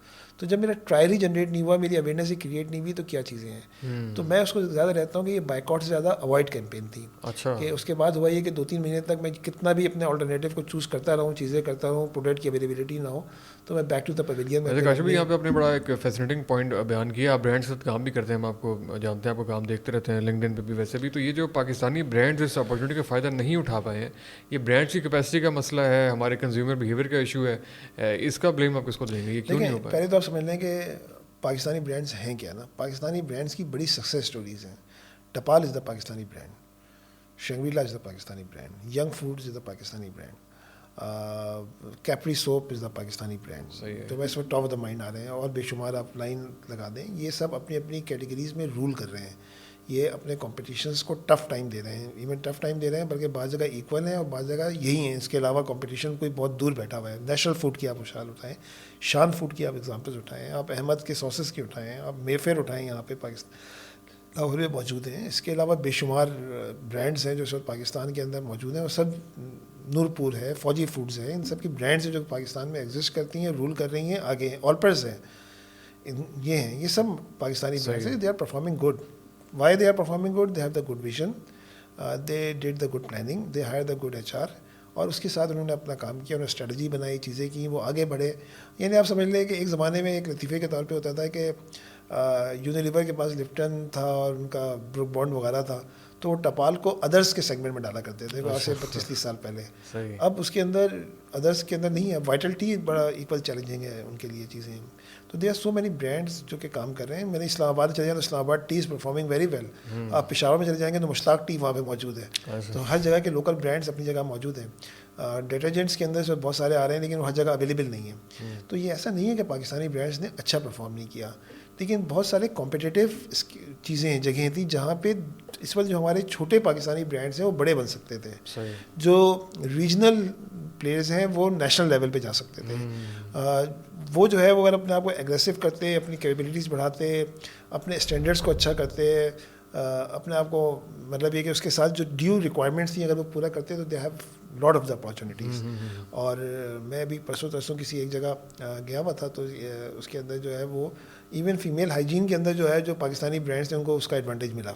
تو جب میرا ٹرائل ہی جنریٹ نہیں ہوا, میری اویئرنیس ہی کریٹ نہیں ہوئی, تو کیا چیزیں ہیں. تو میں اس کو زیادہ رہتا ہوں کہ یہ بائک آؤٹ سے زیادہ اوائڈ کیمپین تھی. کہ اس کے بعد ہوا یہ کہ 2-3 مہینے تک میں کتنا بھی اپنے آلٹرنیٹیو کو چوز کرتا رہوں, چیزیں کرتا رہوں, پروڈکٹ کی اویلیبلٹی نہ ہو, تو میں بیک ٹو دا پویلین میں. کاشف بھائی یہاں پہ آپ نے بڑا ایک فیسنیٹنگ پوائنٹ بیان کیا. آپ برانڈ سے کام بھی کرتے ہیں, ہم آپ کو جانتے ہیں, آپ کو کام دیکھتے رہتے ہیں لنکڈن پہ بھی ویسے بھی. تو یہ جو پاکستانی برانڈز اس اپارچونیٹی کا فائدہ نہیں اٹھا پائے ہیں, یہ برانڈس کی کیپیسٹی کا مسئلہ ہے, ہمارے کنزیومر بیہیویئر کا ایشو ہے, اس کا بلیم آپ کس کو دیں گے, یہ کیوں نہیں ہو پائے؟ پہلے تو آپ سمجھ لیں کہ پاکستانی برانڈس ہیں کیا نا. پاکستانی برانڈس کی بڑی سکسیز سٹوریز ہیں. ٹپال از دا پاکستانی برانڈ, شنگریلا از دا پاکستانی برانڈ, ینگ فوڈز از دا پاکستانی برانڈ, کیپری سوپ از دا پاکستانی برانڈ. تو اس وقت ٹاپ آف دا مائنڈ آ رہے ہیں, اور بے شمار آپ لائن لگا دیں. یہ سب اپنی اپنی کیٹیگریز میں رول کر رہے ہیں. یہ اپنے کمپٹیشنس کو ٹف ٹائم دے رہے ہیں. ایون ٹف ٹائم دے رہے ہیں بلکہ بعض جگہ ایکول ہیں اور بعض جگہ یہی ہیں. اس کے علاوہ کمپٹیشن کوئی بہت دور بیٹھا ہوا ہے. نیشنل فوڈ کی آپ مثال اٹھائیں, شان فوڈ کی آپ ایگزامپلز اٹھائیں, آپ احمد کے سوسز کی اٹھائیں, آپ میفیر اٹھائیں, یہاں پہ پاکستان لاہور میں موجود ہیں. اس کے علاوہ بے شمار برانڈس ہیں جو اس وقت پاکستان کے اندر موجود ہیں, اور سب نور پور ہے, فوجی فوڈز ہیں, ان سب کی برانڈس ہیں جو پاکستان میں ایگزسٹ کرتی ہیں, رول کر رہی ہیں, آگے ہیں. آلپرز ہیں, یہ ہیں, یہ سب پاکستانی برانڈس ہیں. They are performing good. Why they are performing good? They have the good vision, they did the good planning, they hired the good HR, اور اس کے ساتھ انہوں نے اپنا کام کیا, انہوں نے اسٹریٹجی بنائی, چیزیں کی, وہ آگے بڑھے. یعنی آپ سمجھ لیں کہ ایک زمانے میں ایک لطیفے کے طور پہ ہوتا تھا کہ یونیلیور کے پاس لپٹن تھا اور ان کا بروک بانڈ وغیرہ تھا, تو وہ ٹپال کو ادرس کے سیگمنٹ میں ڈالا کرتے تھے آج سے 25-30 سال پہلے. اب اس کے اندر ادرس کے اندر نہیں ہے. وائٹل ٹی بڑا ایکول چیلنجنگ ہے ان کے لیے چیزیں. تو they are so many brands جو کہ کام کر رہے ہیں. میں نے اسلام آباد چلے جائیں تو Islamabad tea is performing very well. آپ پشاور میں چلے جائیں گے تو مشتاق ٹی وہاں پہ موجود ہے. تو ہر جگہ کے لوکل برانڈس اپنی جگہ موجود ہیں. ڈٹرجنٹس کے اندر سے بہت سارے آ رہے ہیں لیکن وہ ہر جگہ اویلیبل نہیں ہیں. تو یہ ایسا نہیں ہے کہ پاکستانی برانڈس نے اچھا پرفارم نہیں کیا, لیکن بہت سارے کمپٹیٹیو چیزیں ہیں, جگہیں تھیں جہاں پہ اس وقت جو ہمارے چھوٹے پاکستانی برانڈس ہیں وہ بڑے بن سکتے تھے. جو ریجنل پلیئرز ہیں وہ نیشنل لیول پہ جا سکتے تھے. وہ جو ہے وہ اگر اپنے آپ کو ایگریسو کرتے, اپنی کیپیبلٹیز بڑھاتے, اپنے اسٹینڈرڈس کو اچھا کرتے, اپنے آپ کو مطلب یہ کہ اس کے ساتھ جو ڈیو ریکوائرمنٹس تھیں اگر وہ پورا کرتے تو they have lot of the opportunities. اور میں ابھی پرسوں کسی ایک جگہ گیا ہوا تھا, تو اس کے اندر جو ہے وہ ایون فیمیل ہائیجین کے اندر جو ہے جو پاکستانی برانڈس ہیں ان کو اس کا ایڈوانٹیج ملا.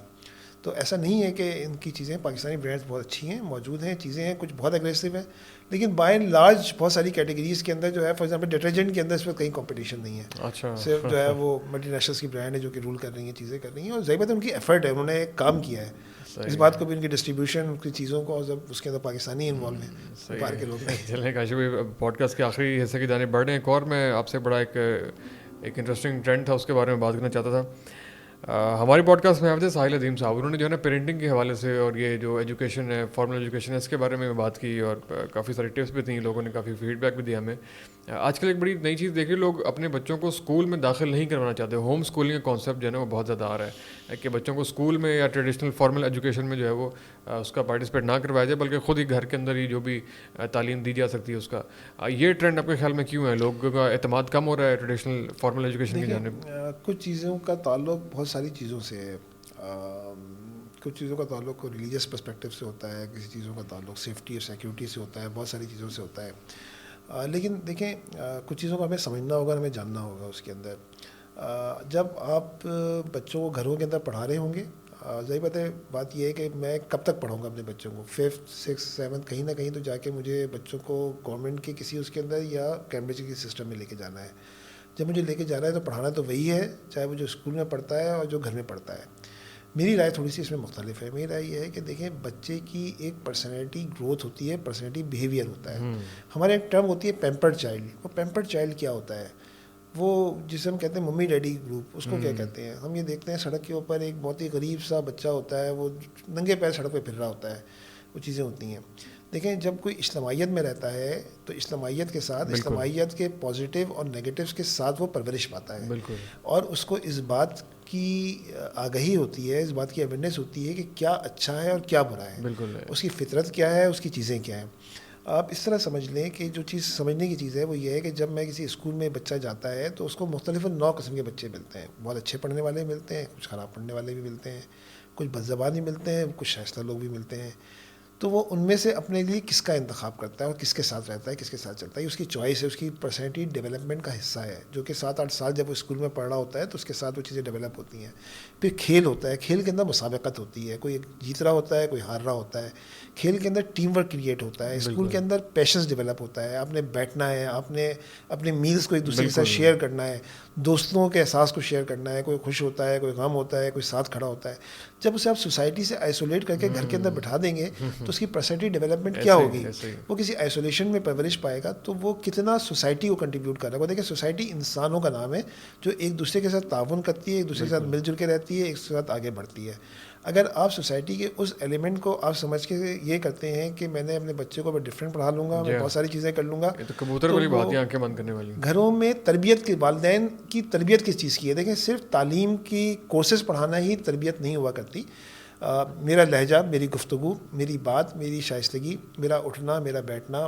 تو ایسا نہیں ہے کہ ان کی چیزیں پاکستانی برانڈس بہت اچھی ہیں, موجود ہیں, چیزیں ہیں, کچھ بہت اگریسو ہیں, لیکن بائی اینڈ لارج بہت ساری کیٹیگریز کے اندر جو ہے, فار ایگزامپل ڈٹرجنٹ کے اندر اس وقت کہیں کمپٹیشن نہیں ہے. اچھا, صرف جو ہے وہ ملٹی نیشنلس کی برانڈ ہے جو کہ رول کر رہی ہیں, چیزیں کر رہی ہیں, اور ظاہر بات ہے ان کی ایفرٹ ہے, انہوں نے ایک کام کیا ہے. اس بات کو بھی ان کی ڈسٹریبیوشن کی چیزوں کو, اور جب اس کے اندر پاکستانی انوالو ہیں, باہر کے لوگ نہیں. چلیں کاشف بھائی, پوڈ کاسٹ کے آخری حصے کی جانب بڑھ رہے ہیں. ایک اور میں آپ سے بڑا ایک انٹرسٹنگ ٹرینڈ تھا, اس کے بارے میں بات کرنا چاہتا تھا. ہماری پوڈ کاسٹ میں آپ تھے ساحل عظیم صاحب, انہوں نے جو ہے نا پیرنٹنگ کے حوالے سے اور یہ جو ایجوکیشن ہے, فارمل ایجوکیشن ہے, اس کے بارے میں بات کی, اور کافی ساری ٹپس بھی تھیں, لوگوں نے کافی فیڈ بیک بھی دیا ہمیں. آج کل ایک بڑی نئی چیز دیکھیے, لوگ اپنے بچوں کو اسکول میں داخل نہیں کروانا چاہتے. ہوم اسکولنگ کا کانسیپٹ جو ہے نا وہ بہت زیادہ آ رہا ہے کہ بچوں کو اسکول میں یا ٹریڈیشنل فارمل ایجوکیشن میں جو ہے وہ اس کا پارٹیسپیٹ نہ کروایا جائے, بلکہ خود ہی گھر کے اندر ہی جو بھی تعلیم دی جا سکتی ہے اس کا. یہ ٹرینڈ آپ کے خیال میں کیوں ہے؟ لوگوں کا اعتماد کم ہو رہا ہے ٹریڈیشنل فارمل ایجوکیشن کی جانب؟ کچھ چیزوں کا تعلق بہت ساری چیزوں سے ہے. کچھ چیزوں کا تعلق ریلیجیس پرسپیکٹیو سے ہوتا ہے, کسی چیزوں کا تعلق سیفٹی اور سیکیورٹی سے ہوتا ہے, بہت ساری چیزوں سے ہوتا ہے. لیکن دیکھیں, کچھ چیزوں کو ہمیں سمجھنا ہوگا, ہمیں جاننا ہوگا اس کے اندر. جب آپ بچوں کو گھروں کے اندر پڑھا رہے ہوں گے, ظاہر بات ہے, بات یہ ہے کہ میں کب تک پڑھاؤں گا اپنے بچوں کو, 5th 6th 7th, کہیں نہ کہیں تو جا کے مجھے بچوں کو گورنمنٹ کے کسی اس کے اندر یا کیمبرج کے سسٹم میں لے کے جانا ہے. جب مجھے لے کے جانا ہے تو پڑھانا تو وہی ہے, چاہے وہ جو اسکول میں پڑھتا ہے اور جو گھر میں پڑھتا ہے. میری رائے تھوڑی سی اس میں مختلف ہے. میری رائے یہ ہے کہ دیکھیں, بچے کی ایک پرسنالٹی گروتھ ہوتی ہے, پرسنالٹی بیہیویئر ہوتا ہے. ہمارے ایک ٹرم ہوتی ہے پیمپرڈ چائلڈ. وہ پیمپرڈ چائلڈ کیا ہوتا ہے؟ وہ جسے ہم کہتے ہیں ممی ڈیڈی گروپ, اس کو کیا کہتے ہیں؟ ہم یہ دیکھتے ہیں سڑک کے اوپر ایک بہت ہی غریب سا بچہ ہوتا ہے, وہ ننگے پیر سڑک پہ پھر رہا ہوتا ہے, وہ چیزیں ہوتی ہیں. دیکھیں, جب کوئی اجتماعیت میں رہتا ہے تو اجتماعیت کے ساتھ, اجتماعیت کے پازیٹیو اور نگیٹیوز کے ساتھ وہ پرورش پاتا ہے. بالکل. اور اس کو اس بات کی آگہی ہوتی ہے, اس بات کی اویئرنیس ہوتی ہے کہ کیا اچھا ہے اور کیا برا ہے. بالکل. اس کی فطرت کیا ہے, اس کی چیزیں کیا ہیں. آپ اس طرح سمجھ لیں کہ جو چیز سمجھنے کی چیز ہے وہ یہ ہے کہ جب میں کسی اسکول میں بچہ جاتا ہے تو اس کو مختلف 9 قسم کے بچے ملتے ہیں. بہت اچھے پڑھنے والے ملتے ہیں, کچھ خراب پڑھنے والے بھی ملتے ہیں, کچھ بد زبان بھی ملتے ہیں, کچھ شائستہ لوگ بھی ملتے ہیں. تو وہ ان میں سے اپنے لیے کس کا انتخاب کرتا ہے اور کس کے ساتھ رہتا ہے, کس کے ساتھ چلتا ہے, اس کی چوائس ہے, اس کی پرسنالٹی ڈیولپمنٹ کا حصہ ہے, جو کہ 7-8 سال جب وہ اسکول میں پڑھ رہا ہوتا ہے تو اس کے ساتھ وہ چیزیں ڈیولپ ہوتی ہیں. پھر کھیل ہوتا ہے, کھیل کے اندر مسابقت ہوتی ہے, کوئی جیت رہا ہوتا ہے, کوئی ہار رہا ہوتا ہے. کھیل کے اندر ٹیم ورک کریٹ ہوتا ہے. اسکول کے اندر پیشنس ڈیولپ ہوتا ہے, آپ نے بیٹھنا ہے, آپ نے اپنے میلز کو ایک دوسرے کے ساتھ شیئر کرنا ہے, دوستوں کے احساس کو شیئر کرنا ہے, کوئی خوش ہوتا ہے, کوئی غم ہوتا ہے, کوئی ساتھ کھڑا ہوتا ہے. جب اسے آپ سوسائٹی سے آئسولیٹ کر کے گھر کے اندر بٹھا دیں گے تو اس کی پرسنالٹی ڈیولپمنٹ کیا ہوگی؟ وہ کسی آئسولیشن میں پرورش پائے گا تو وہ کتنا سوسائٹی کو کنٹریبیوٹ کر رہا ہے. وہ دیکھیں, سوسائٹی انسانوں کا نام ہے جو ایک دوسرے کے ساتھ تعاون کرتی ہے, ایک دوسرے کے ساتھ مل جل کے رہتی ہے, ایک دوسرے کے ساتھ آگے بڑھتی ہے. اگر آپ سوسائٹی کے اس ایلیمنٹ کو آپ سمجھ کے یہ کرتے ہیں کہ میں نے اپنے بچے کو ڈفرینٹ پڑھا لوں گا, میں بہت ساری چیزیں کر لوں گا, کبوتر والی بات ہے, آنکھیں بند کرنے والی. گھروں میں تربیت کے, والدین کی تربیت کس چیز کی ہے؟ دیکھیں, صرف تعلیم کی کورسز پڑھانا ہی تربیت نہیں ہوا کرتی. میرا لہجہ, میری گفتگو, میری بات, میری شائستگی, میرا اٹھنا, میرا بیٹھنا,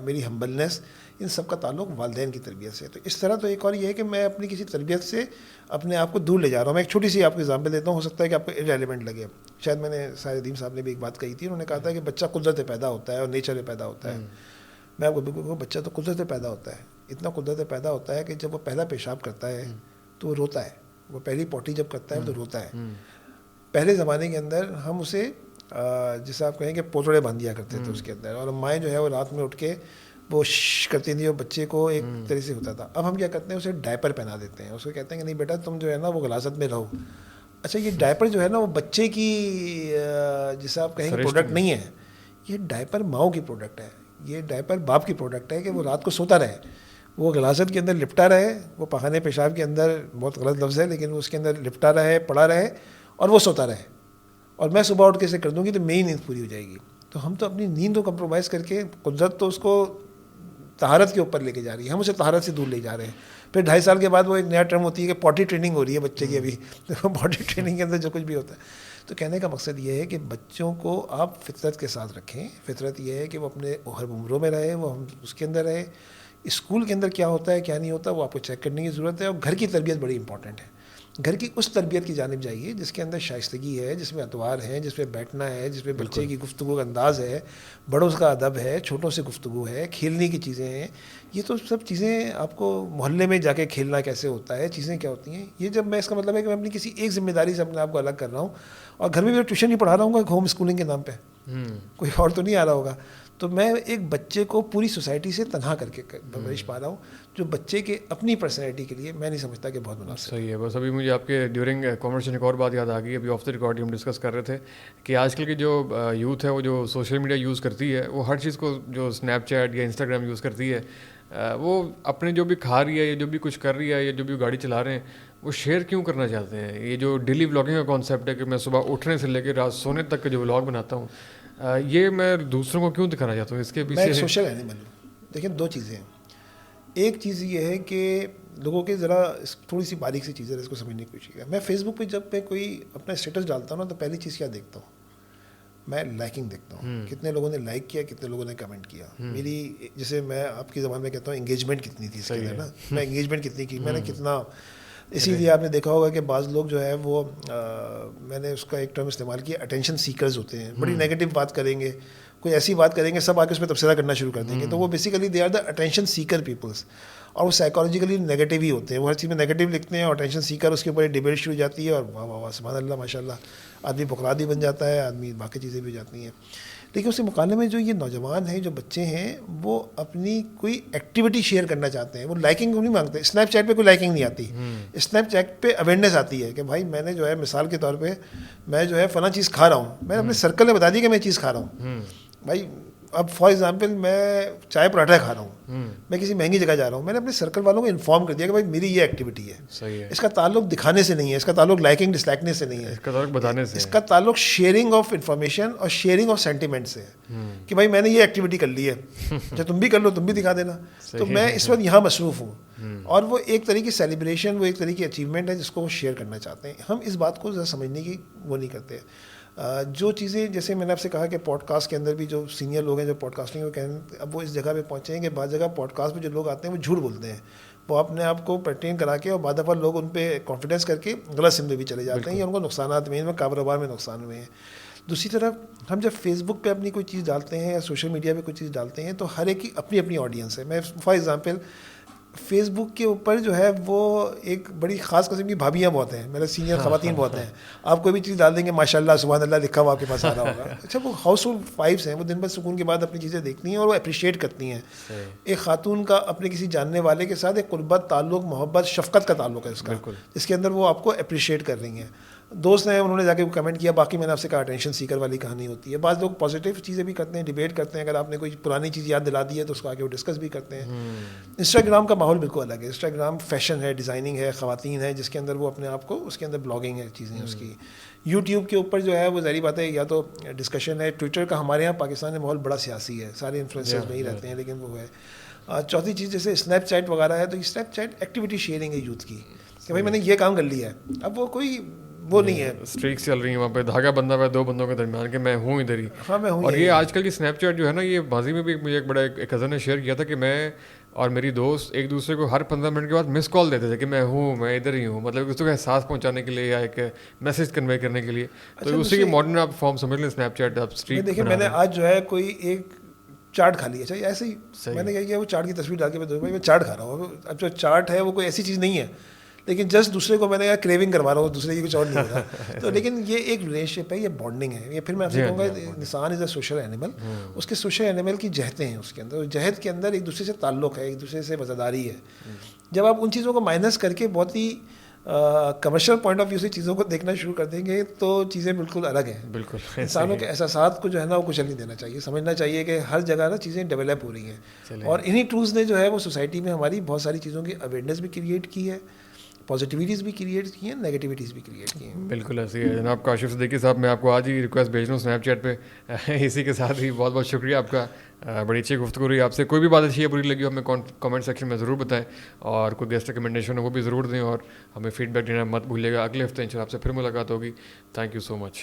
میری ہمبلنس, ان سب کا تعلق والدین کی تربیت سے. تو اس طرح تو ایک اور یہ ہے کہ میں اپنی کسی تربیت سے اپنے آپ کو دور لے جا رہا ہوں. میں ایک چھوٹی سی آپ کو ایگزامپل دیتا ہوں, ہو سکتا ہے کہ آپ کو ارریلیونٹ لگے. شاید میں نے ساحل عظیم صاحب نے بھی ایک بات کہی تھی, انہوں نے کہا تھا کہ بچہ قدرت پیدا ہوتا ہے اور نیچر میں پیدا ہوتا ہے. میں آپ کو بالکل کہوں, بچہ تو قدرت پیدا ہوتا ہے. اتنا قدرت پیدا ہوتا ہے کہ جب وہ پہلا پیشاب کرتا ہے تو وہ روتا ہے, وہ پہلی پوٹی جب کرتا ہے تو روتا ہے. پہلے زمانے کے اندر ہم اسے جیسے آپ کہیں کہ پوتڑے باندھ دیا کرتے تھے اس کے اندر, اور مائیں جو ہے وہ رات میں اٹھ کے وہ کرتی تھیں, اور بچے کو ایک طرح سے ہوتا تھا. اب ہم کیا کرتے ہیں, اسے ڈائپر پہنا دیتے ہیں, اس کو کہتے ہیں کہ نہیں بیٹا تم جو ہے نا وہ غلاظت میں رہو. اچھا, یہ ڈائپر جو ہے نا وہ بچے کی جیسے آپ کہیں پروڈکٹ نہیں ہے, یہ ڈائپر ماؤں کی پروڈکٹ ہے, یہ ڈائپر باپ کی پروڈکٹ ہے کہ وہ رات کو سوتا رہے, وہ غلاظت کے اندر لپٹا رہے, وہ پخانے پیشاب کے اندر, بہت غلط لفظ ہے لیکن وہ اس کے اندر لپٹا رہے, پڑا رہے, اور وہ سوتا رہے, اور میں صبح اٹھ کے اسے کر دوں گی تو میری نیند پوری ہو جائے گی. تو ہم تو اپنی نیند کو کمپرومائز کر کے, قدرت تو اس کو طہارت کے اوپر لے کے جا رہی ہے, ہم اسے طہارت سے دور لے جا رہے ہیں. پھر 2.5 سال کے بعد وہ ایک نیا ٹرم ہوتی ہے کہ پوٹی ٹریننگ ہو رہی ہے بچے کی. ابھی پوٹی ٹریننگ کے اندر جو کچھ بھی ہوتا ہے. تو کہنے کا مقصد یہ ہے کہ بچوں کو آپ فطرت کے ساتھ رکھیں. فطرت یہ ہے کہ وہ اپنے ہر عمروں میں رہے, وہ ہم اس کے اندر رہے. اسکول کے اندر کیا ہوتا ہے کیا نہیں ہوتا وہ آپ کو چیک کرنے کی ضرورت ہے, اور گھر کی تربیت بڑی امپورٹنٹ ہے. گھر کی اس تربیت کی جانب جائیے جس کے اندر شائستگی ہے, جس میں اتوار ہے, جس میں بیٹھنا ہے, جس میں بچے کی گفتگو کا انداز ہے, بڑوں کا ادب ہے, چھوٹوں سے گفتگو ہے, کھیلنے کی چیزیں ہیں. یہ تو سب چیزیں آپ کو محلے میں جا کے کھیلنا کیسے ہوتا ہے, چیزیں کیا ہوتی ہیں, یہ جب میں اس کا مطلب ہے کہ میں اپنی کسی ایک ذمہ داری سے اپنے آپ کو الگ کر رہا ہوں, اور گھر میں بھی ٹیوشن نہیں پڑھا رہا ہوں گا ہوم اسکولنگ کے نام پہ, کوئی اور تو نہیں آ رہا ہوگا, تو میں ایک بچے کو پوری سوسائٹی سے تنہا کر کے پرورش پا رہا ہوں, جو بچے کے اپنی پرسنالٹی کے لیے میں نہیں سمجھتا کہ بہت مناسب. صحیح ہے. بس ابھی مجھے آپ کے ڈیورنگ کانورسیشن ایک اور بات یاد آ گئی, ابھی آف دا ریکارڈ ہم ڈسکس کر رہے تھے کہ آج کل کی جو یوتھ ہے وہ جو سوشل میڈیا یوز کرتی ہے, وہ ہر چیز کو جو اسنیپ چیٹ یا انسٹاگرام یوز کرتی ہے, وہ اپنے جو بھی کھا رہی ہے یا جو بھی کچھ کر رہی ہے یا جو بھی گاڑی چلا رہے ہیں وہ شیئر کیوں کرنا چاہتے ہیں. یہ جو ڈیلی ولاگنگ کا کانسیپٹ ہے کہ میں صبح اٹھنے سے لے کے رات سونے تک کا جو ولاگ بناتا ہوں, یہ میں دوسروں کو کیوں دکھانا چاہتا ہوں, اس کے میں پیچھے ایک سوشل اینیمل ہوں. دیکھیں دو چیزیں ہیں. ایک چیز یہ ہے کہ لوگوں کے ذرا تھوڑی سی باریک سی چیزیں اس کو سمجھنے کی کوشش کیا. میں فیس بک پہ جب میں کوئی اپنا اسٹیٹس ڈالتا ہوں نا, تو پہلی چیز کیا دیکھتا ہوں, میں لائکنگ دیکھتا ہوں, کتنے لوگوں نے لائک کیا, کتنے لوگوں نے کمنٹ کیا. میری جیسے میں آپ کی زبان میں کہتا ہوں انگیجمنٹ کتنی تھی اس کے اندر نا, میں انگیجمنٹ کتنی کی, میں نے کتنا. اسی لیے آپ نے دیکھا ہوگا کہ بعض لوگ جو ہے وہ میں نے اس کا ایک ٹرم استعمال کیا, اٹینشن سیکرز ہوتے ہیں. بڑی نیگیٹو بات کریں گے, کوئی ایسی بات کریں گے, سب آ کے اس پہ تبصرہ کرنا شروع کر دیں گے, تو وہ basically they are the attention seeker peoples, اور وہ سائیکالوجیکلی نیگیٹو ہی ہوتے ہیں. وہ ہر چیز میں نیگیٹو لکھتے ہیں, اور اٹینشن سیکر اس کے اوپر ڈیبیٹ شروع ہو جاتی ہے, اور واہ واہ واہ سبحان اللہ ماشاء اللہ, آدمی بکرادی بن جاتا ہے, آدمی باقی چیزیں بھی ہو جاتی ہیں. لیکن اس کے مقابلے میں جو یہ نوجوان ہیں, جو بچے ہیں, وہ اپنی کوئی ایکٹیویٹی شیئر کرنا چاہتے ہیں. وہ لائکنگ نہیں مانگتے. اسنیپ چیٹ پہ کوئی لائکنگ نہیں آتی. اسنیپ چیٹ پہ اویئرنیس آتی ہے کہ بھائی میں نے جو ہے مثال کے طور پہ میں جو ہے فلاں چیز کھا رہا ہوں, میں نے اپنے سرکل میں بتا دی کہ میں چیز کھا رہا ہوں. بھائی اب فار ایگزامپل میں چائے پراٹھا کھا رہا ہوں, میں کسی مہنگی جگہ جا رہا ہوں, میں نے اپنے سرکل والوں کو انفارم کر دیا کہ بھائی میری یہ ایکٹیویٹی ہے. صحیح ہے. اس کا تعلق دکھانے سے نہیں ہے, اس کا تعلق لائکنگ ڈس لائکنے سے نہیں ہے, اس کا تعلق بتانے سے, اس کا تعلق شیئرنگ آف انفارمیشن اور شیئرنگ آف سینٹیمنٹ سے ہے کہ بھائی میں نے یہ ایکٹیویٹی کر لی ہے, جو تم بھی کر لو, تم بھی دکھا دینا. تو میں اس وقت یہاں مصروف ہوں, اور وہ ایک طرح کی سیلیبریشن, وہ ایک طرح کی اچیومنٹ ہے جس کو وہ شیئر کرنا چاہتے ہیں. ہم اس بات کو ذرا سمجھنے کی وہ نہیں کرتے. جو چیزیں جیسے میں نے آپ سے کہا کہ پوڈ کاسٹ کے اندر بھی جو سینئر لوگ ہیں جو پوڈ کاسٹنگ وہ کہیں, اب وہ اس جگہ پہ پہنچے ہیں کہ بعض جگہ پوڈ کاسٹ پہ جو لوگ آتے ہیں وہ جھوٹ بولتے ہیں, وہ اپنے آپ کو پرٹین کرا کے, اور بعض دفعہ لوگ ان پہ کانفیڈنس کر کے غلط سمت میں بھی چلے جاتے ہیں, یا ان کو نقصانات میں کاروبار میں نقصان ہوئے ہیں. دوسری طرف ہم جب فیس بک پہ اپنی کوئی چیز ڈالتے ہیں یا سوشل میڈیا پہ کوئی چیز ڈالتے ہیں, تو ہر ایک کی اپنی اپنی آڈینس ہے. میں فار ایگزامپل فیس بک کے اوپر جو ہے وہ ایک بڑی خاص قسم کی بھابیاں بہت ہیں, میرے سینئر خواتین بہت ہیں. آپ کوئی بھی چیز ڈال دیں گے ماشاء اللہ سبحان اللہ لکھا ہوا آپ کے پاس آ رہا ہوگا. اچھا وہ ہاؤس ہولڈ وائفس ہیں, وہ دن بھر سکون کے بعد اپنی چیزیں دیکھتی ہیں اور وہ اپریشیٹ کرتی ہیں. ایک خاتون کا اپنے کسی جاننے والے کے ساتھ ایک قربت, تعلق, محبت, شفقت کا تعلق ہے اس کا, جس کے اندر وہ آپ کو اپریشیٹ کر رہی ہیں. دوست ہیں, انہوں نے جا کے کمنٹ کیا. باقی میں نے آپ سے کہا اٹینشن سیکر والی کہانی ہوتی ہے. بعض لوگ پازیٹیو چیزیں بھی کرتے ہیں, ڈیبیٹ کرتے ہیں. اگر آپ نے کوئی پرانی چیز یاد دلا دی ہے تو اس کو آگے وہ ڈسکس بھی کرتے ہیں. انسٹاگرام کا ماحول بالکل الگ ہے. انسٹاگرام فیشن ہے, ڈیزائننگ ہے, خواتین ہے, جس کے اندر وہ اپنے آپ کو, اس کے اندر بلاگنگ ہے, چیزیں اس کی. یوٹیوب کے اوپر جو ہے وہ ظاہری بات ہے یا تو ڈسکشن ہے. ٹویٹر کا ہمارے یہاں پاکستان میں ماحول بڑا سیاسی ہے, سارے انفلوئنسرز میں ہی رہتے ہیں, لیکن وہ ہے. چوتھی چیز جیسے اسنیپ چیٹ وغیرہ ہے, تو اسنیپ چیٹ ایکٹیویٹی شیئرنگ ہے یوتھ کی کہ بھائی میں نے یہ کام کر لیا ہے. اب وہ کوئی وہ نہیں ہے, اسٹریکس چل رہی ہیں وہاں پہ, دھاگا بندہ ہوا ہے دو بندوں کے درمیان کہ میں ہوں ادھر ہی. ہاں میں ہوں. اور یہ آج کل کی اسنیپ چیٹ جو ہے نا, یہ ماضی میں بھی مجھے ایک بڑا ایک کزن نے شیئر کیا تھا کہ میں اور میری دوست ایک دوسرے کو ہر 15 منٹ کے بعد مس کال دیتے تھے کہ میں ہوں, میں ادھر ہی ہوں, مطلب اس کو احساس پہنچانے کے لیے یا ایک میسج کنوے کرنے کے لیے. تو اسی کی ماڈرن آپ فارم سمجھ لیں اسنیپ چیٹ. آپ اسٹریک دیکھیں, میں نے آج جو ہے کوئی ایک چاٹ کھا لیا, چاہیے ایسے ہی میں نے کیا کیا, وہ چاٹ کی تصویر ڈال کے میں چاٹ کھا رہا ہوں. اب جو چاٹ ہے وہ کوئی ایسی چیز نہیں ہے, لیکن جسٹ دوسرے کو میں نے کریونگ کروا رہا ہوں, دوسرے کی کچھ اور نہیں ہو رہا. تو لیکن یہ ایک ریلیشن شپ ہے, یہ بانڈنگ ہے. یہ پھر میں آپ سے کہوں گا انسان از اے سوشل اینیمل. اس کے سوشل اینیمل کی جہتیں ہیں اس کے اندر, جہت کے اندر ایک دوسرے سے تعلق ہے, ایک دوسرے سے وفاداری ہے. جب آپ ان چیزوں کو مائنس کر کے بہت ہی کمرشل پوائنٹ آف ویو سے چیزوں کو دیکھنا شروع کر دیں گے تو چیزیں بالکل الگ ہیں. بالکل انسانوں کے احساسات کو جو ہے نا وہ کچھ نہیں دینا چاہیے. سمجھنا چاہیے کہ ہر جگہ نا چیزیں ڈیولپ ہو رہی ہیں, اور انہی ٹولز نے جو ہے وہ سوسائٹی میں ہماری بہت ساری چیزوں کی اویئرنیس بھی کریٹ کی ہے, پازیٹیوٹیز بھی کریٹ کی ہیں, نیگیٹیوٹیز بھی کریٹ کی ہیں. بالکل ایسے ہی ہے. جناب کاشف صدیقی صاحب, میں آپ کو آج ہی ریکویسٹ بھیج رہا ہوں اسنیپ چیٹ پہ. اسی کے ساتھ ہی بہت بہت شکریہ آپ کا, بڑی اچھی گفتگو رہی آپ سے. کوئی بھی بات اچھی ہے بری لگی ہو ہمیں کامنٹ سیکشن میں ضرور بتائیں, اور کوئی گیسٹ ریکمنڈیشن ہو وہ بھی ضرور دیں, اور ہمیں فیڈ بیک دینا مت بھولیے گا. اگلے ہفتے انشاءاللہ آپ سے پھر ملاقات ہوگی. Thank you so much.